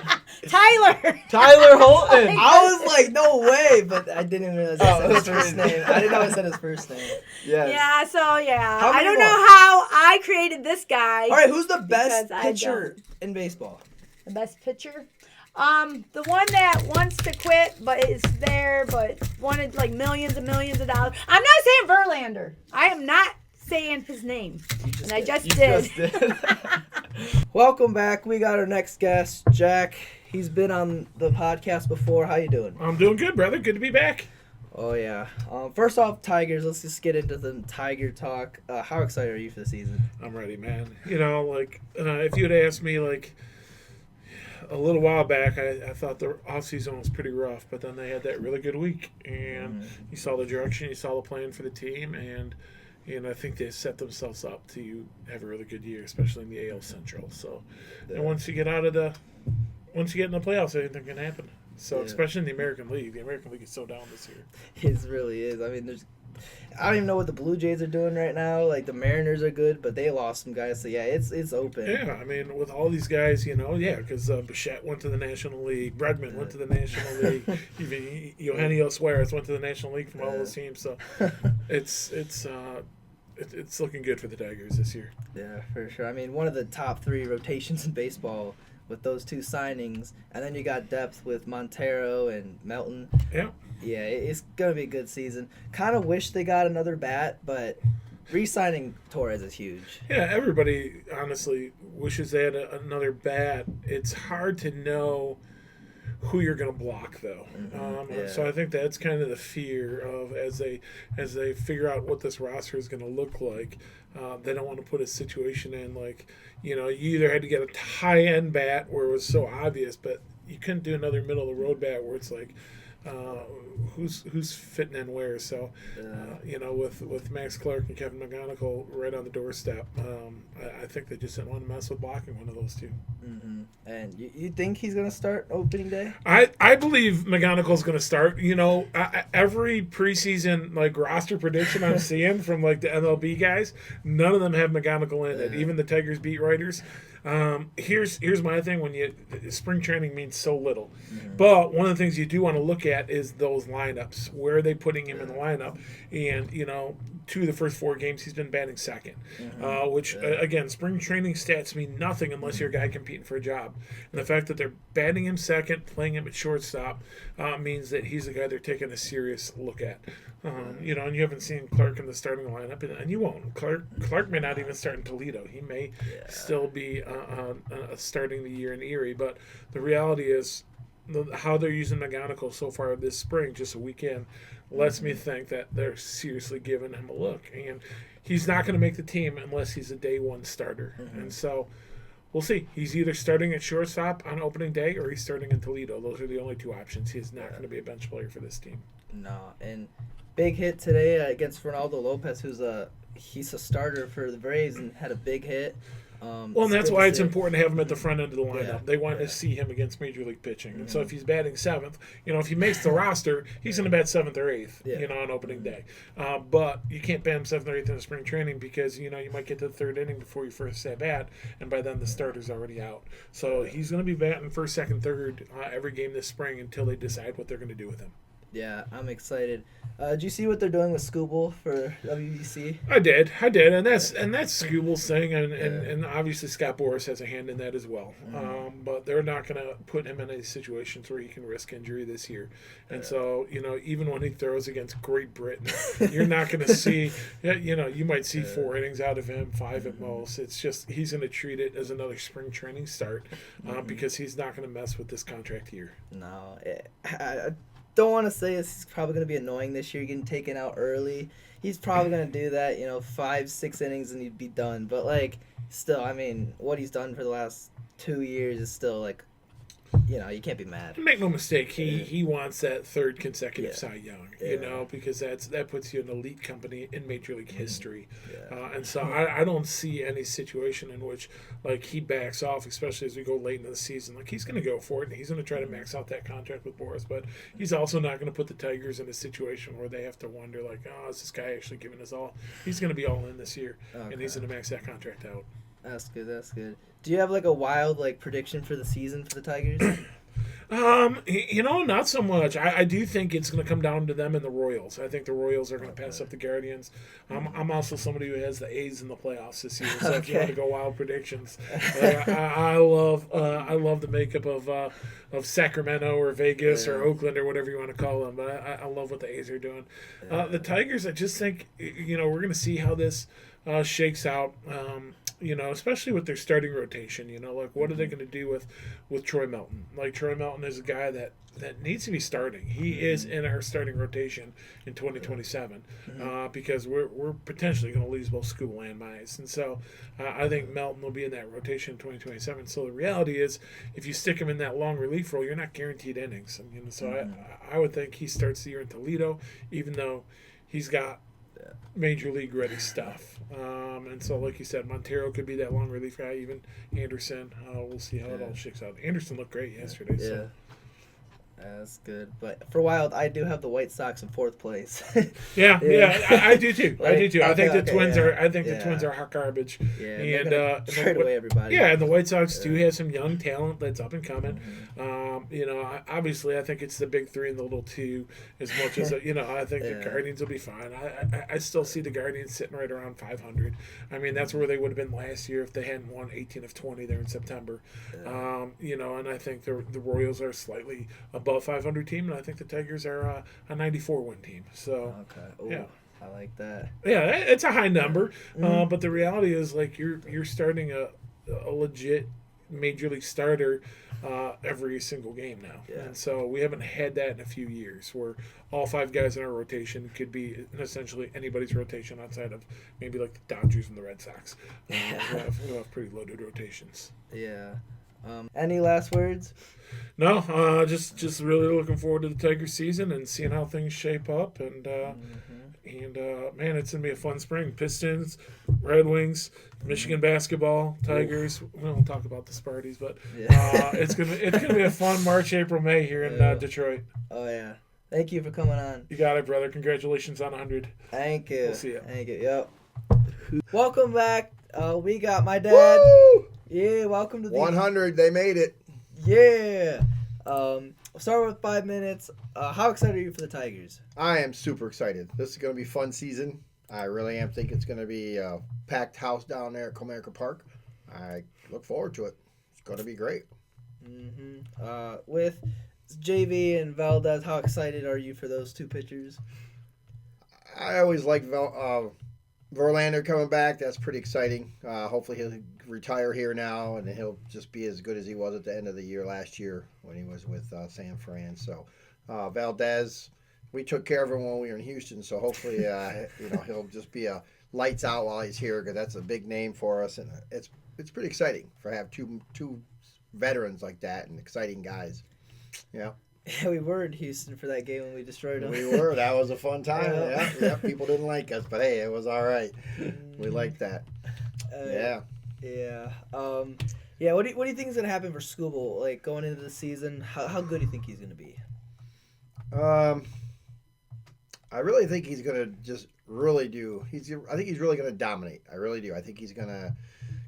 Tyler. Tyler Holton. I was like, no way, but I didn't realize I said his that's first right. name. I didn't know I said his first name. Yes. Yeah. So yeah, How I many don't more? know how I created this guy. All right, who's the best Because I pitcher in baseball? The best pitcher. The one that wants to quit, but is there, but wanted like millions and millions of dollars. I'm not saying Verlander. I am not saying his name, and I just You did. just did. Welcome back. We got our next guest, Jack. He's been on the podcast before. How you doing? I'm doing good, brother. Good to be back. Oh yeah. First off, Tigers. Let's just get into the Tiger talk. How excited are you for the season? I'm ready, man. You know, like, if you'd asked me, like, a little while back, I thought the offseason was pretty rough, but then they had that really good week, and you saw the direction, you saw the plan for the team, and I think they set themselves up to have a really good year, especially in the AL Central. So, and once you get in the playoffs, anything can happen. So, Yeah. especially in the American League is so down this year. It really is. I mean, I don't even know what the Blue Jays are doing right now. Like the Mariners are good, but they lost some guys. So yeah, it's open. Yeah, I mean, with all these guys, because Bichette went to the National League, Bregman went to the National League, even Eugenio Suarez went to the National League from all those teams. So it's looking good for the Tigers this year. Yeah, for sure. I mean, one of the top 3 rotations in baseball with those 2 signings, and then you got depth with Montero and Melton. Yeah. Yeah, it's gonna be a good season. Kind of wish they got another bat, but re-signing Torres is huge. Yeah, everybody honestly wishes they had another bat. It's hard to know who you're going to block, though. Yeah. So I think that's kind of the fear of as they figure out what this roster is going to look like. They don't want to put a situation in like, you either had to get a high-end bat where it was so obvious, but you couldn't do another middle-of-the-road bat where it's like, who's fitting in where. So, with Max Clark and Kevin McGonigal right on the doorstep, I think they just didn't want to mess with blocking one of those two. Mm-hmm. And you think he's gonna start opening day? I believe McGonigal's going to start. Every preseason roster prediction I'm seeing from the MLB guys, none of them have McGonigal in it. Even the Tigers beat writers. Here's my thing: when spring training means so little, but one of the things you do want to look at is those lineups. Where are they putting him in the lineup? And 2 of the first 4 games he's been batting second, which again, spring training stats mean nothing unless you're a guy competing for a job. And the fact that they're batting him second, playing him at shortstop, means that he's a guy they're taking a serious look at. And you haven't seen Clark in the starting lineup, and you won't. Clark may not even start in Toledo. He may still be starting the year in Erie. But the reality is, how they're using McGonigal so far this spring, just a weekend, lets me think that they're seriously giving him a look. And he's not going to make the team unless he's a day one starter. And so we'll see. He's either starting at shortstop on opening day or he's starting in Toledo. Those are the only 2 options. He's not going to be a bench player for this team. No, and big hit today against Ronaldo Lopez, he's a starter for the Braves and had a big hit. And that's why it's important to have him at the front end of the lineup. Yeah, They want to see him against Major League pitching. And so if he's batting 7th, if he makes the roster, he's going to bat 7th or 8th, on opening day. But you can't bat him 7th or 8th in the spring training because, you might get to the 3rd inning before you first at bat, and by then the starter's already out. So he's going to be batting 1st, 2nd, 3rd every game this spring until they decide what they're going to do with him. Yeah, I'm excited. Did you see what they're doing with Scooble for WBC? I did, and that's Scooble's thing, and obviously Scott Boras has a hand in that as well. But they're not going to put him in any situations where he can risk injury this year. And so, even when he throws against Great Britain, you're not going to see, you might see 4 innings out of him, 5 at most. It's just he's going to treat it as another spring training start because he's not going to mess with this contract year. No, I don't want to say it's probably going to be annoying this year, getting taken out early. He's probably going to do that, 5-6 innings and he'd be done. But, still, I mean, what he's done for the last 2 years is still, you can't be mad. Make no mistake, he wants that third consecutive Yeah. Cy Young, Yeah. because that puts you in elite company in Major League history. Yeah. And so I don't see any situation in which like he backs off, especially as we go late into the season. Like he's going to go for it and he's going to try to max out that contract with Boris, but he's also not going to put the Tigers in a situation where they have to wonder like, oh, is this guy actually giving us all? He's going to be all in this year, and he's going to max that contract out. That's good. That's good. Do you have like a wild like prediction for the season for the Tigers? Not so much. I do think it's going to come down to them and the Royals. I think the Royals are going to pass up the Guardians. I'm also somebody who has the A's in the playoffs this year. So if you want to go wild predictions, I love the makeup of Sacramento or Vegas or Oakland or whatever you want to call them. But I love what the A's are doing. The Tigers, I just think we're going to see how this shakes out. Especially with their starting rotation, like what are they going to do with Troy Melton? Like Troy Melton is a guy that needs to be starting. He is in our starting rotation in 2027 because we're potentially going to lose both Skubal and Mize. And so I think Melton will be in that rotation in 2027. So the reality is if you stick him in that long relief role, you're not guaranteed innings. I would think he starts the year in Toledo, even though he's got Major League ready stuff. And so, like you said, Montero could be that long relief guy. Even Anderson. We'll see how it all shakes out. Anderson looked great yesterday. Yeah. So. That's good. But for Wild, I do have the White Sox in 4th place. Yeah. I do too. I do too. I think the Twins are. I think Yeah. the Twins are hot garbage. Yeah, and trade away everybody. Yeah, and the White Sox do have some young talent that's up and coming. Obviously, I think it's the big 3 and the little 2 as much as I think the Guardians will be fine. I still see the Guardians sitting right around 500. I mean, that's where they would have been last year if they hadn't won 18 of 20 there in September. And I think the Royals are slightly above 500 team, and I think the Tigers are a 94 win team. So Okay. Ooh, yeah. I like that. Yeah, it's a high number, but the reality is like you're starting a legit Major League starter every single game now, and so we haven't had that in a few years where all 5 guys in our rotation could be essentially anybody's rotation outside of maybe like the Dodgers and the Red Sox. Who have pretty loaded rotations. Yeah. Any last words? No, just really looking forward to the Tiger season and seeing how things shape up. And man, it's gonna be a fun spring. Pistons, Red Wings, Michigan basketball, Tigers. We don't talk about the Sparties, but it's gonna be a fun March, April, May here in Detroit. Oh yeah. Thank you for coming on. You got it, brother. Congratulations on 100. Thank you. We'll see ya. Thank you. Yep. Welcome back. We got my dad. Woo! Yeah, welcome to the 100. They made it. Yeah. We'll start with 5 minutes. How excited are you for the Tigers? I am super excited. This is going to be a fun season. I really am. Think it's going to be a packed house down there at Comerica Park. I look forward to it. It's going to be great. With JV and Valdez, how excited are you for those 2 pitchers? I always like Verlander coming back. That's pretty exciting. Hopefully he'll retire here now, and he'll just be as good as he was at the end of the year last year when he was with San Fran. So Valdez, we took care of him when we were in Houston. So hopefully, he'll just be a lights out while he's here, because that's a big name for us, and it's pretty exciting to have two veterans like that and exciting guys. Yeah. Yeah, we were in Houston for that game when we destroyed them. We were. That was a fun time. Yeah. Yeah. People didn't like us, but hey, it was all right. We liked that. Yeah. Yeah. What do you think is gonna happen for Skubal? Like going into the season, how good do you think he's gonna be? I really think he's gonna just really do. I think he's really gonna dominate. I really do. I think he's gonna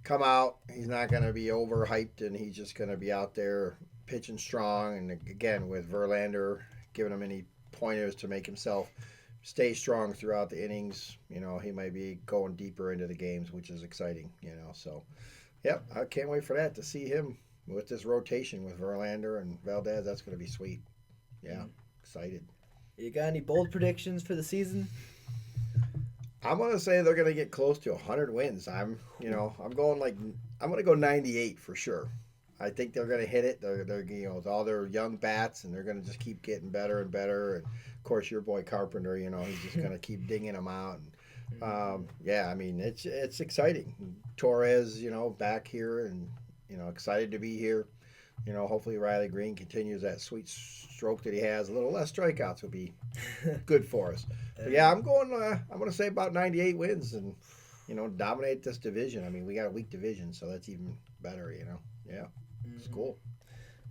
come out. He's not gonna be overhyped, and he's just gonna be out there pitching strong. And again, with Verlander giving him any pointers to make himself stay strong throughout the innings, he might be going deeper into the games, which is exciting. So yep, I can't wait for that, to see him with this rotation with Verlander and Valdez. That's going to be sweet. Yeah, Excited. You got any bold predictions for the season? I'm gonna say they're gonna get close to 100 wins. I'm gonna go 98 for sure. I think they're gonna hit it. They're with all their young bats, and they're gonna just keep getting better and better. And of course, your boy Carpenter, he's just gonna keep dinging them out. And it's exciting. Torres, back here, and excited to be here. hopefully Riley Green continues that sweet stroke that he has. A little less strikeouts would be good for us. But yeah, I'm going to say about 98 wins and, dominate this division. I mean, we got a weak division, so that's even better, Yeah, it's cool.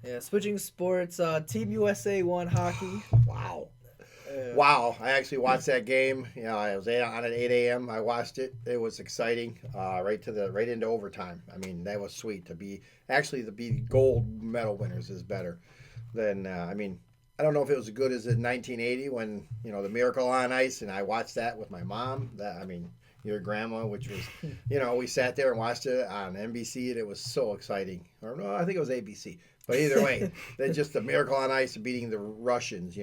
Yeah, switching sports, Team USA won hockey. Wow. Wow, I actually watched that game. I was on at 8 a.m. I watched it. It was exciting, right into overtime. I mean, that was sweet to be gold medal winners is better than I don't know if it was as good as in 1980 when the Miracle on Ice, and I watched that with my mom. Your grandma, which was we sat there and watched it on NBC, and it was so exciting. Or no, I think it was ABC. But either way, then just the Miracle on Ice beating the Russians,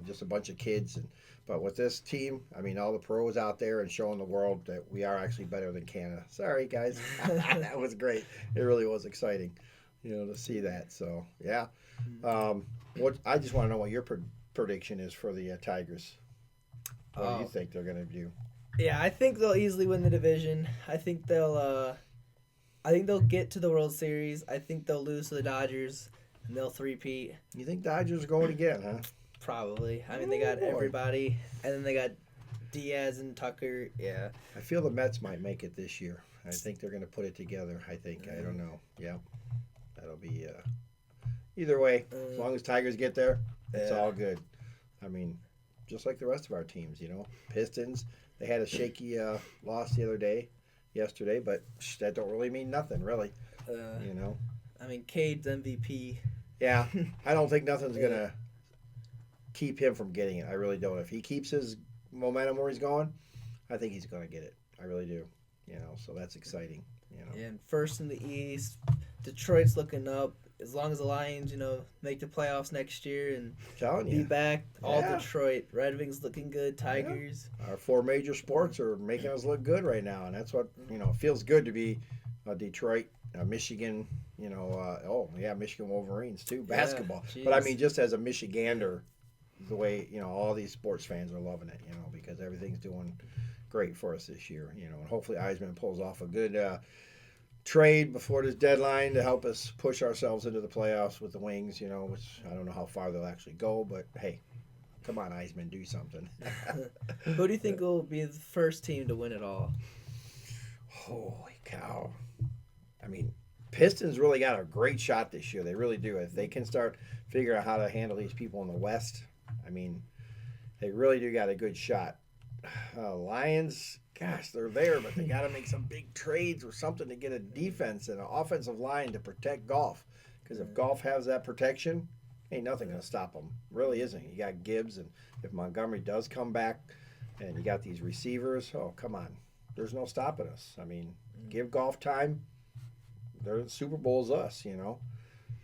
just a bunch of kids. But with this team, all the pros out there and showing the world that we are actually better than Canada. Sorry, guys. That was great. It really was exciting, to see that. So, yeah. I just want to know what your prediction is for the Tigers. What do you think they're going to do? Yeah, I think they'll easily win the division. I think they'll get to the World Series. I think they'll lose to the Dodgers, and they'll three-peat. You think Dodgers are going again, huh? Probably. They got everybody, and then they got Diaz and Tucker. Yeah. I feel the Mets might make it this year. I think they're going to put it together. I don't know. Yeah. That'll be either way. As long as Tigers get there, it's all good. Just like the rest of our teams, Pistons, they had a shaky loss yesterday, but that don't really mean nothing, really. Cade's MVP. Yeah, I don't think nothing's going to keep him from getting it. I really don't. If he keeps his momentum where he's going, I think he's going to get it. I really do. So that's exciting. And first in the East, Detroit's looking up. As long as the Lions, make the playoffs next year and be back, all Detroit. Red Wings looking good. Tigers. Yeah. Our 4 major sports are making us look good right now, and that's what it feels good to be Detroit, Michigan. Michigan Wolverines too, basketball. Yeah, but just as a Michigander, the way all these sports fans are loving it. Because everything's doing great for us this year. And hopefully Eisman pulls off a good trade before this deadline to help us push ourselves into the playoffs with the Wings, which I don't know how far they'll actually go, but hey, come on, Eisman, do something. Who do you think will be the first team to win it all? Holy cow. Pistons really got a great shot this year. They really do. If they can start figuring out how to handle these people in the West, they really do got a good shot. Lions, gosh, they're there, but they got to make some big trades or something to get a defense and an offensive line to protect Golf. Because if Golf has that protection, ain't nothing going to stop them. Really isn't. You got Gibbs, and if Montgomery does come back, and you got these receivers, oh, come on. There's no stopping us. Give Golf time. Their Super Bowl's us,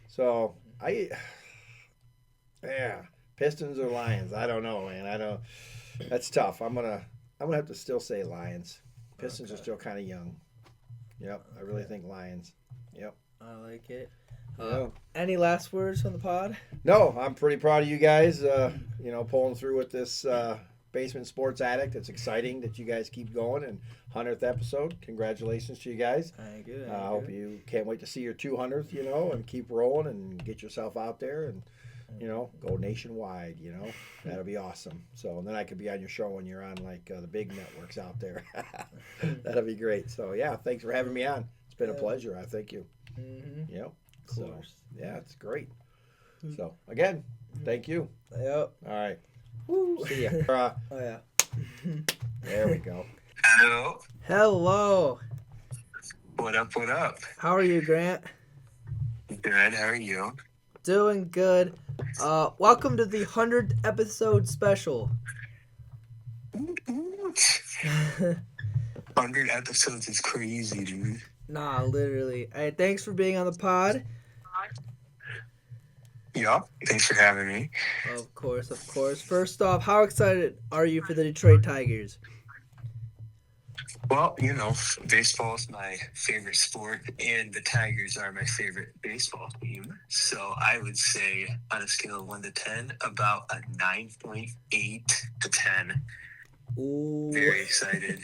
So, Pistons or Lions, I don't know, man. That's tough. I'm gonna have to still say Lions. Pistons are still kind of young. Yep, I really think Lions. Yep. I like it. Any last words on the pod? No, I'm pretty proud of you guys. Pulling through with this Basement Sports Addict. It's exciting that you guys keep going. And 100th episode. Congratulations to you guys. Thank you. I hope you can't wait to see your 200th. And keep rolling and get yourself out there and. Go nationwide, That'll be awesome. So and then I could be on your show when you're on the big networks out there. That'll be great. So yeah, thanks for having me on. It's been a pleasure. I thank you. Mm-hmm. Yep. So yeah, it's great. So again, thank you. Yep. All right. Woo. See ya. Oh yeah. There we go. Hello. Hello. What up? What up? How are you, Grant? Good. How are you? Doing good. Welcome to the 100th episode special. 100 episodes is crazy, dude. Nah, literally. Hey, thanks for being on the pod. Yup. Thanks for having me. Of course. First off, how excited are you for the Detroit Tigers? Well, baseball is my favorite sport, and the Tigers are my favorite baseball team. So I would say, on a scale of 1 to 10, about a 9.8 to 10. Ooh. Very excited.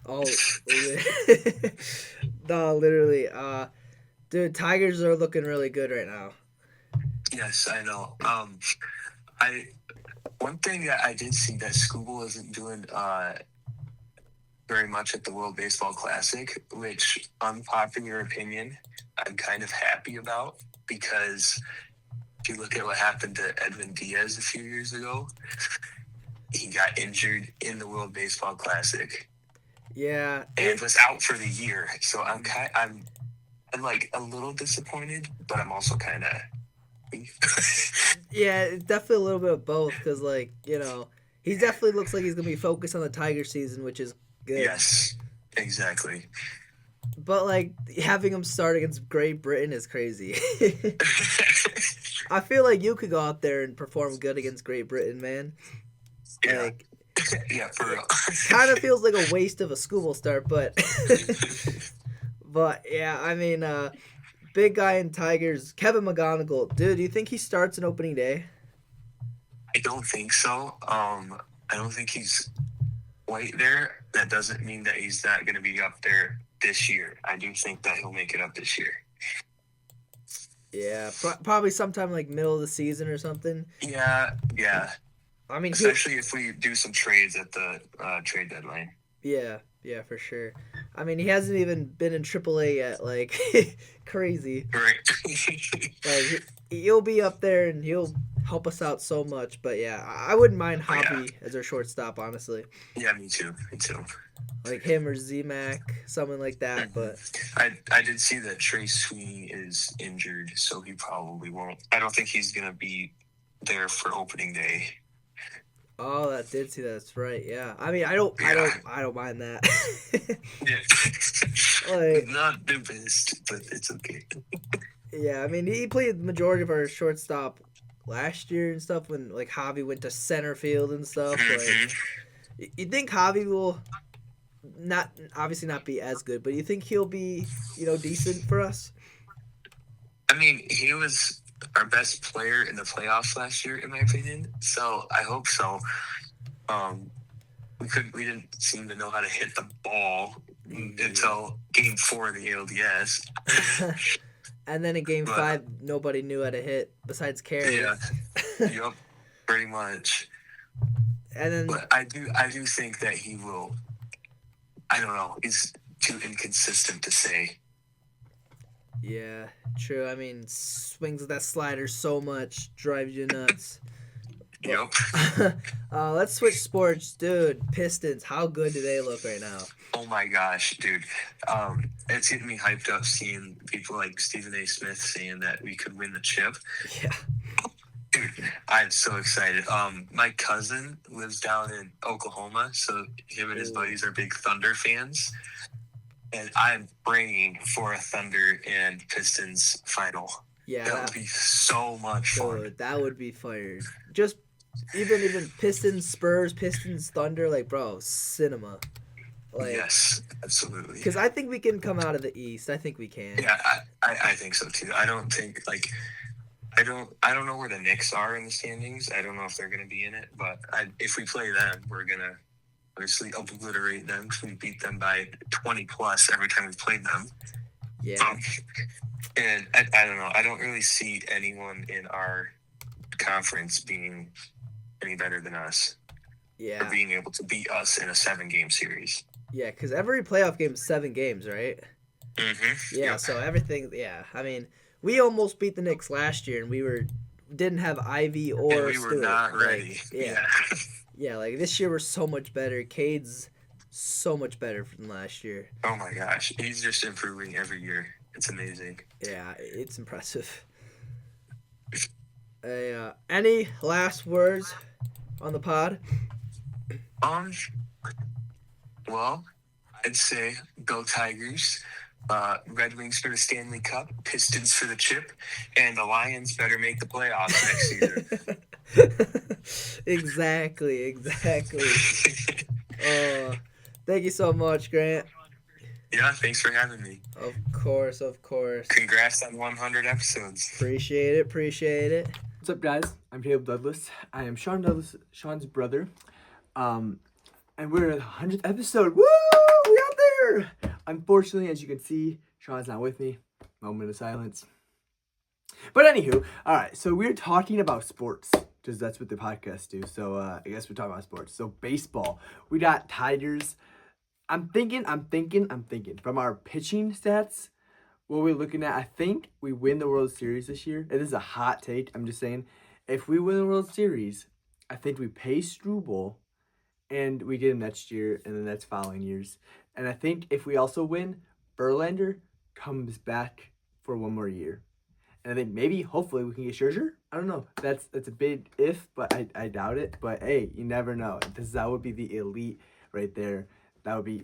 Oh, no, literally. Dude, Tigers are looking really good right now. Yes, I know. I one thing that I did see that Scooble isn't doing very much at the World Baseball Classic, which, unpopular opinion, I'm kind of happy about, because if you look at what happened to Edwin Diaz a few years ago, he got injured in the World Baseball Classic Yeah. and was out for the year. So I'm like a little disappointed, but I'm also kind of. Yeah, it's definitely a little bit of both, because, like, you know, he definitely looks like he's going to be focused on the Tiger season, which is good. Yes, exactly. But, like, having him start against Great Britain is crazy. I feel like you could go out there and perform good against Great Britain, man. Yeah. Like, Yeah, for real. kind of feels like a waste of a Scooble start, but but yeah, I mean, big guy in Tigers, Kevin McGonigal. Dude, do you think he starts an opening day? I don't think so. I don't think he's quite there. That doesn't mean that he's not going to be up there this year. I do think that he'll make it up this year. Yeah, probably sometime like middle of the season or something. Yeah. I mean, especially if we do some trades at the trade deadline. Yeah, for sure. I mean, he hasn't even been in AAA yet. Like, crazy. Right. Like, he'll be up there and he'll help us out so much. But yeah, I wouldn't mind Hoppy as our shortstop, honestly. Yeah, me too. Like him or Z-Mac, something like that. But I did see that Trey Sweeney is injured, so he probably won't. I don't think he's gonna be there for opening day. Oh, I did see that. That's right. Yeah. I mean, I don't mind that. Yeah. Like, not the best, but it's okay. Yeah, I mean, he played the majority of our shortstop last year and stuff when like Javi went to center field and stuff. Like, you think Javi will not be as good, but you think he'll be, decent for us? I mean, he was our best player in the playoffs last year, in my opinion. So I hope so. We didn't seem to know how to hit the ball until Game 4 of the ALDS. And then in Game 5, nobody knew how to hit besides Carey. Yeah. Yep. Pretty much. And then, but I do think that he will. I don't know. He's too inconsistent to say. Yeah, true. I mean, swings of that slider so much, drives you nuts. Yep. Let's switch sports, dude. Pistons, how good do they look right now? Oh my gosh, dude. It's getting me hyped up seeing people like Stephen A. Smith saying that we could win the chip. Yeah. Dude, I'm so excited. My cousin lives down in Oklahoma, so him and his buddies are big Thunder fans. And I'm praying for a Thunder and Pistons final. Yeah. That would be so much fun. Dude, that would be fire. Just even Pistons, Spurs, Pistons, Thunder, like, bro, cinema. Like, yes, absolutely. Because I think we can come out of the East. I think we can. Yeah, I think so too. I don't think I don't know where the Knicks are in the standings. I don't know if they're going to be in it, but if we play them, we're going to obviously obliterate them because we beat them by 20 plus every time we played them. Yeah. And I don't know. I don't really see anyone in our conference being any better than us. Yeah. Or being able to beat us in a 7-game series. Yeah, because every playoff game is 7 games, right? Mm-hmm. Yeah, so everything, I mean, we almost beat the Knicks last year, and we didn't have Ivy or and we Stewart. were not ready. Yeah, like this year we're so much better. Cade's so much better than last year. Oh my gosh, he's just improving every year. It's amazing. Yeah, it's impressive. Any last words on the pod? Well, I'd say go Tigers. Red Wings for the Stanley Cup, Pistons for the chip, and the Lions better make the playoffs next season. Exactly. Thank you so much, Grant. Yeah, thanks for having me. Of course. Congrats on 100 episodes. Appreciate it. What's up, guys? I'm Caleb Douglas. I am Sean Douglas, Sean's brother. And we're at the 100th episode. Woo! We out there! Unfortunately, as you can see, Sean's not with me. Moment of silence. But anywho, all right. So we're talking about sports because that's what the podcast do. So I guess we're talking about sports. So baseball. We got Tigers. I'm thinking. From our pitching stats, what we're looking at, I think we win the World Series this year. And this is a hot take. I'm just saying, if we win the World Series, I think we pay Struble, and we get him next year and the next following years. And I think if we also win, Verlander comes back for one more year. And I think maybe, hopefully, we can get Scherzer. I don't know. That's a big if, but I doubt it. But hey, you never know. That would be the elite right there. That would be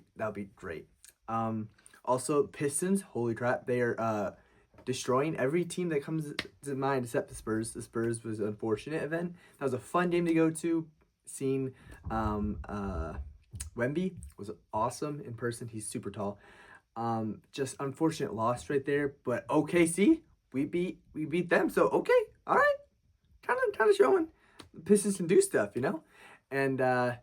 great. Also, Pistons. Holy crap, they are destroying every team that comes to mind except the Spurs. The Spurs was an unfortunate event. That was a fun game to go to. Seeing Wemby was awesome in person. He's super tall. Just unfortunate loss right there. But OKC, we beat them. So okay, all right, kind of showing the Pistons can do stuff, you know. And I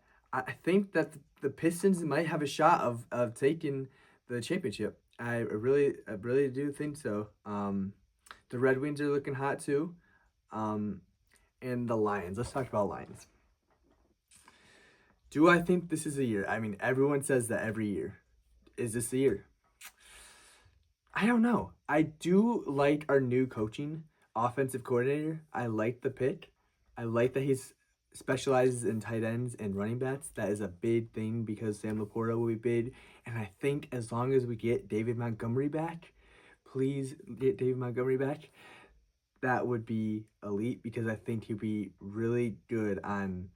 think that the Pistons might have a shot of taking the championship. I really do think so. The Red Wings are looking hot too. And the Lions. Let's talk about Lions. Do I think this is a year? I mean, everyone says that every year. Is this the year? I don't know. I do like our new coaching offensive coordinator. I like the pick. I like that he's specializes in tight ends and running backs. That is a big thing because Sam Laporta will be big. And I think as long as we get David Montgomery back, please get David Montgomery back, that would be elite because I think he'd be really good on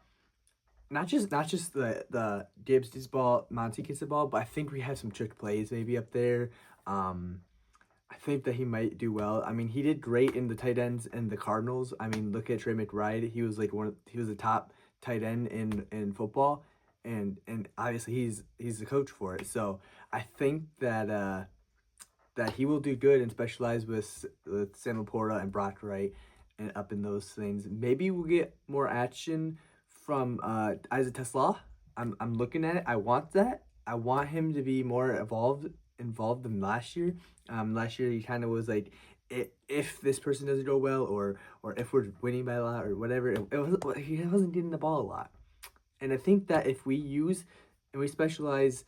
not just the Gibbs ball, Monty gets the ball, but I think we have some trick plays maybe up there. I think that he might do well. I mean, he did great in the tight ends and the Cardinals. I mean, look at Trey McBride. He was he was the top tight end in football, and obviously he's the coach for it. So I think that that he will do good and specialize with Sam Laporta and Brock Wright and up in those things. Maybe we'll get more action from Isaac Tesla. I'm looking at it. I want that. I want him to be more involved than last year. Last year he kind of was like, if this person doesn't go well, or if we're winning by a lot or whatever, he wasn't getting the ball a lot. And I think that if we use and we specialize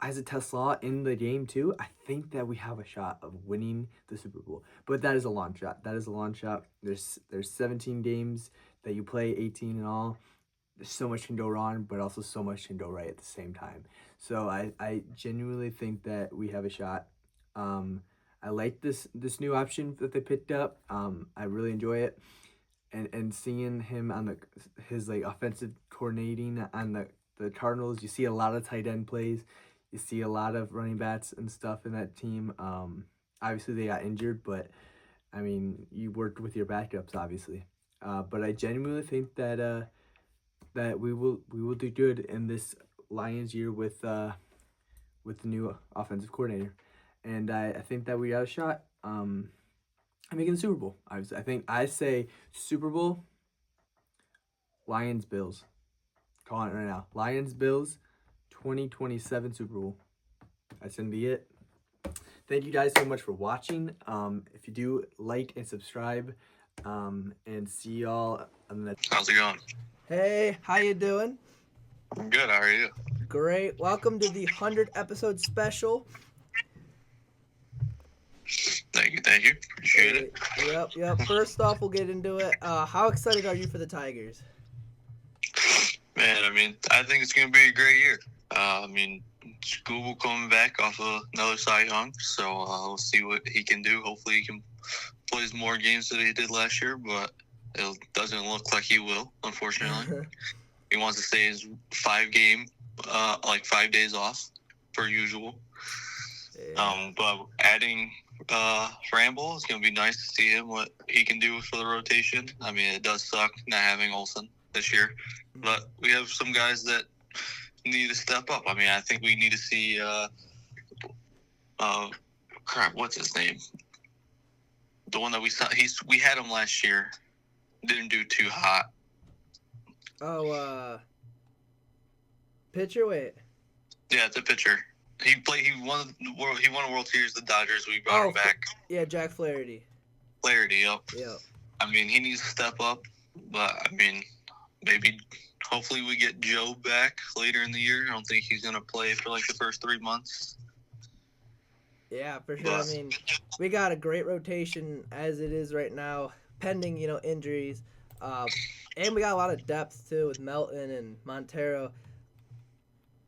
Isaac Tesla in the game too, I think that we have a shot of winning the Super Bowl. But that is a long shot. There's 17 games that you play, 18 in all. There's so much can go wrong, but also so much can go right at the same time. So I genuinely think that we have a shot. I like this new option that they picked up. I really enjoy it, and seeing him on his like offensive coordinating on the Cardinals. You see a lot of tight end plays. You see a lot of running backs and stuff in that team. Obviously they got injured, but I mean you worked with your backups obviously. But I genuinely think that that we will do good in this Lions year with the new offensive coordinator, and I think that we got a shot at making the Super Bowl. I say Super Bowl, Lions Bills. Calling it right now, Lions Bills, 2027 Super Bowl. That's gonna be it. Thank you guys so much for watching. If you do, like and subscribe, and see y'all on the next. How's it going? Hey, how you doing? I'm good. How are you? Great. Welcome to the 100 episode special. Thank you. Appreciate it. Yep. First off, we'll get into it. How excited are you for the Tigers? Man, I mean, I think it's going to be a great year. I mean, Google coming back off of another Cy Young, so we'll see what he can do. Hopefully he can play more games than he did last year, but it doesn't look like he will, unfortunately. He wants to stay his 5 days off, per usual. Yeah. But adding Ramble, it's going to be nice to see him, what he can do for the rotation. I mean, it does suck not having Olsen this year, but we have some guys that need to step up. I mean, I think we need to see what's his name? The one that we saw, we had him last year. Didn't do too hot. Pitcher, wait. Yeah, it's a pitcher. He played. He won the world. He won a World Series with the Dodgers. We brought him back. Yeah, Jack Flaherty. Flaherty, yep. Yep. I mean, he needs to step up, but I mean, maybe. Hopefully, we get Joe back later in the year. I don't think he's gonna play for like the first 3 months. Yeah, for sure. I mean, we got a great rotation as it is right now, pending injuries, and we got a lot of depth too with Melton and Montero.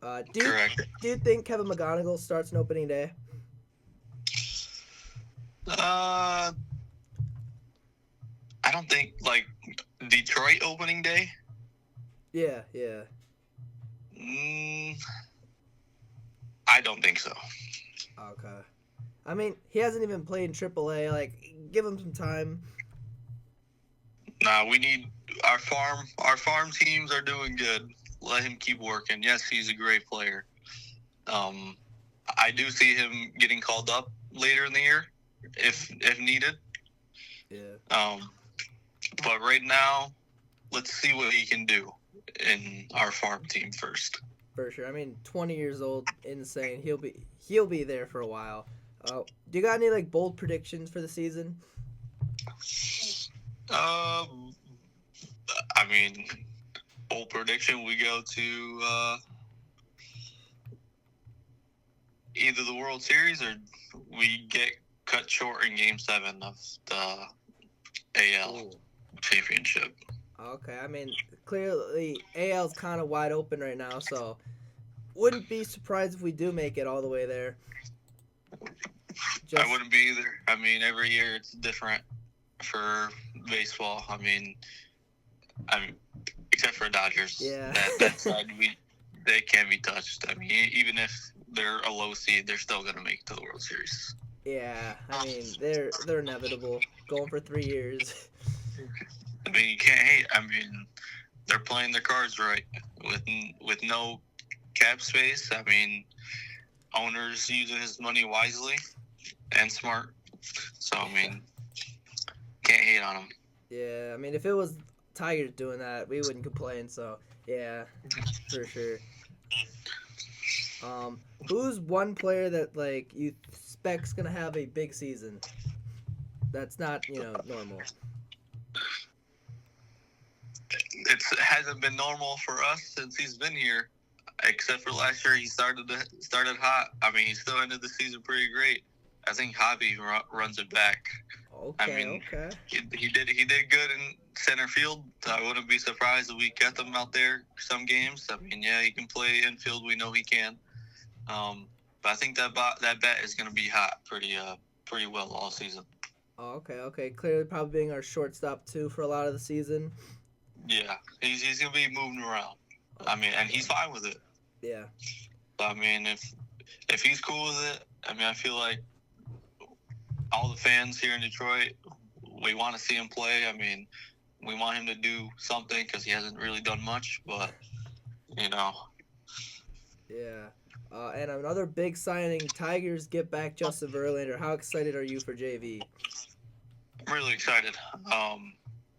Correct. Do you think Kevin McGonigal starts on opening day? I don't think like Detroit opening day. Yeah. I don't think so. Okay. I mean, he hasn't even played in AAA. Like, give him some time. Nah, we need our farm teams are doing good. Let him keep working. Yes, he's a great player. I do see him getting called up later in the year if needed. Yeah. But right now, let's see what he can do in our farm team first. For sure. I mean, 20 years old, insane. He'll be there for a while. Do you got any like bold predictions for the season? I mean, bold prediction: we go to either the World Series or we get cut short in Game 7 of the AL Championship. Okay, I mean, clearly AL's kind of wide open right now, so wouldn't be surprised if we do make it all the way there. I wouldn't be either. I mean, every year it's different for baseball. I mean, except for Dodgers. Yeah. That side, they can't be touched. I mean, even if they're a low seed, they're still going to make it to the World Series. Yeah, I mean, they're inevitable. Going for 3 years. I mean, you can't hate. I mean, they're playing their cards right with no cap space. I mean, owners using his money wisely and smart. So, I mean, can't hate on him. Yeah, I mean, if it was Tigers doing that, we wouldn't complain. So, yeah, for sure. Who's one player that like you expect's gonna have a big season? That's not normal. It hasn't been normal for us since he's been here, except for last year. He started hot. I mean, he still ended the season pretty great. I think Javi runs it back. Okay. I mean, he did good in center field. I wouldn't be surprised if we kept him out there some games. I mean, yeah, he can play infield. We know he can. But I think that bat is going to be hot pretty well all season. Okay. Clearly, probably being our shortstop too for a lot of the season. Yeah, he's going to be moving around. I mean, and he's fine with it. Yeah. I mean, if he's cool with it, I mean, I feel like all the fans here in Detroit, we want to see him play. I mean, we want him to do something because he hasn't really done much, but, Yeah. And another big signing, Tigers get back Justin Verlander. How excited are you for JV? I'm really excited.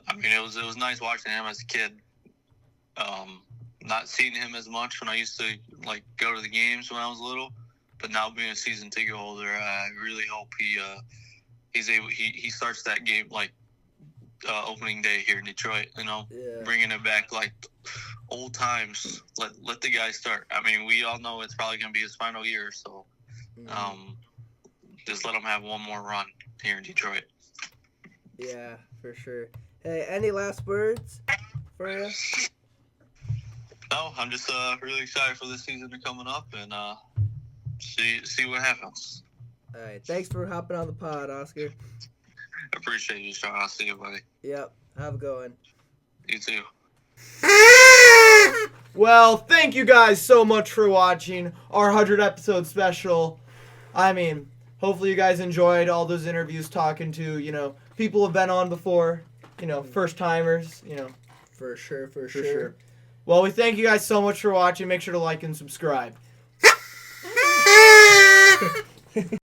I mean, it was nice watching him as a kid. Not seeing him as much when I used to like go to the games when I was little, but now being a season ticket holder, I really hope he starts that game like opening day here in Detroit. Bringing it back like old times. Let the guy start. I mean, we all know it's probably gonna be his final year, so just let him have one more run here in Detroit. Yeah, for sure. Hey, any last words for you? No, I'm just really excited for this season coming up and see what happens. All right, thanks for hopping on the pod, Oscar. I appreciate you, Sean. I'll see you, buddy. Yep, have a good one. You too. Well, thank you guys so much for watching our 100 episode special. I mean, hopefully you guys enjoyed all those interviews talking to, people who have been on before, first timers, For sure. Well, we thank you guys so much for watching. Make sure to like and subscribe.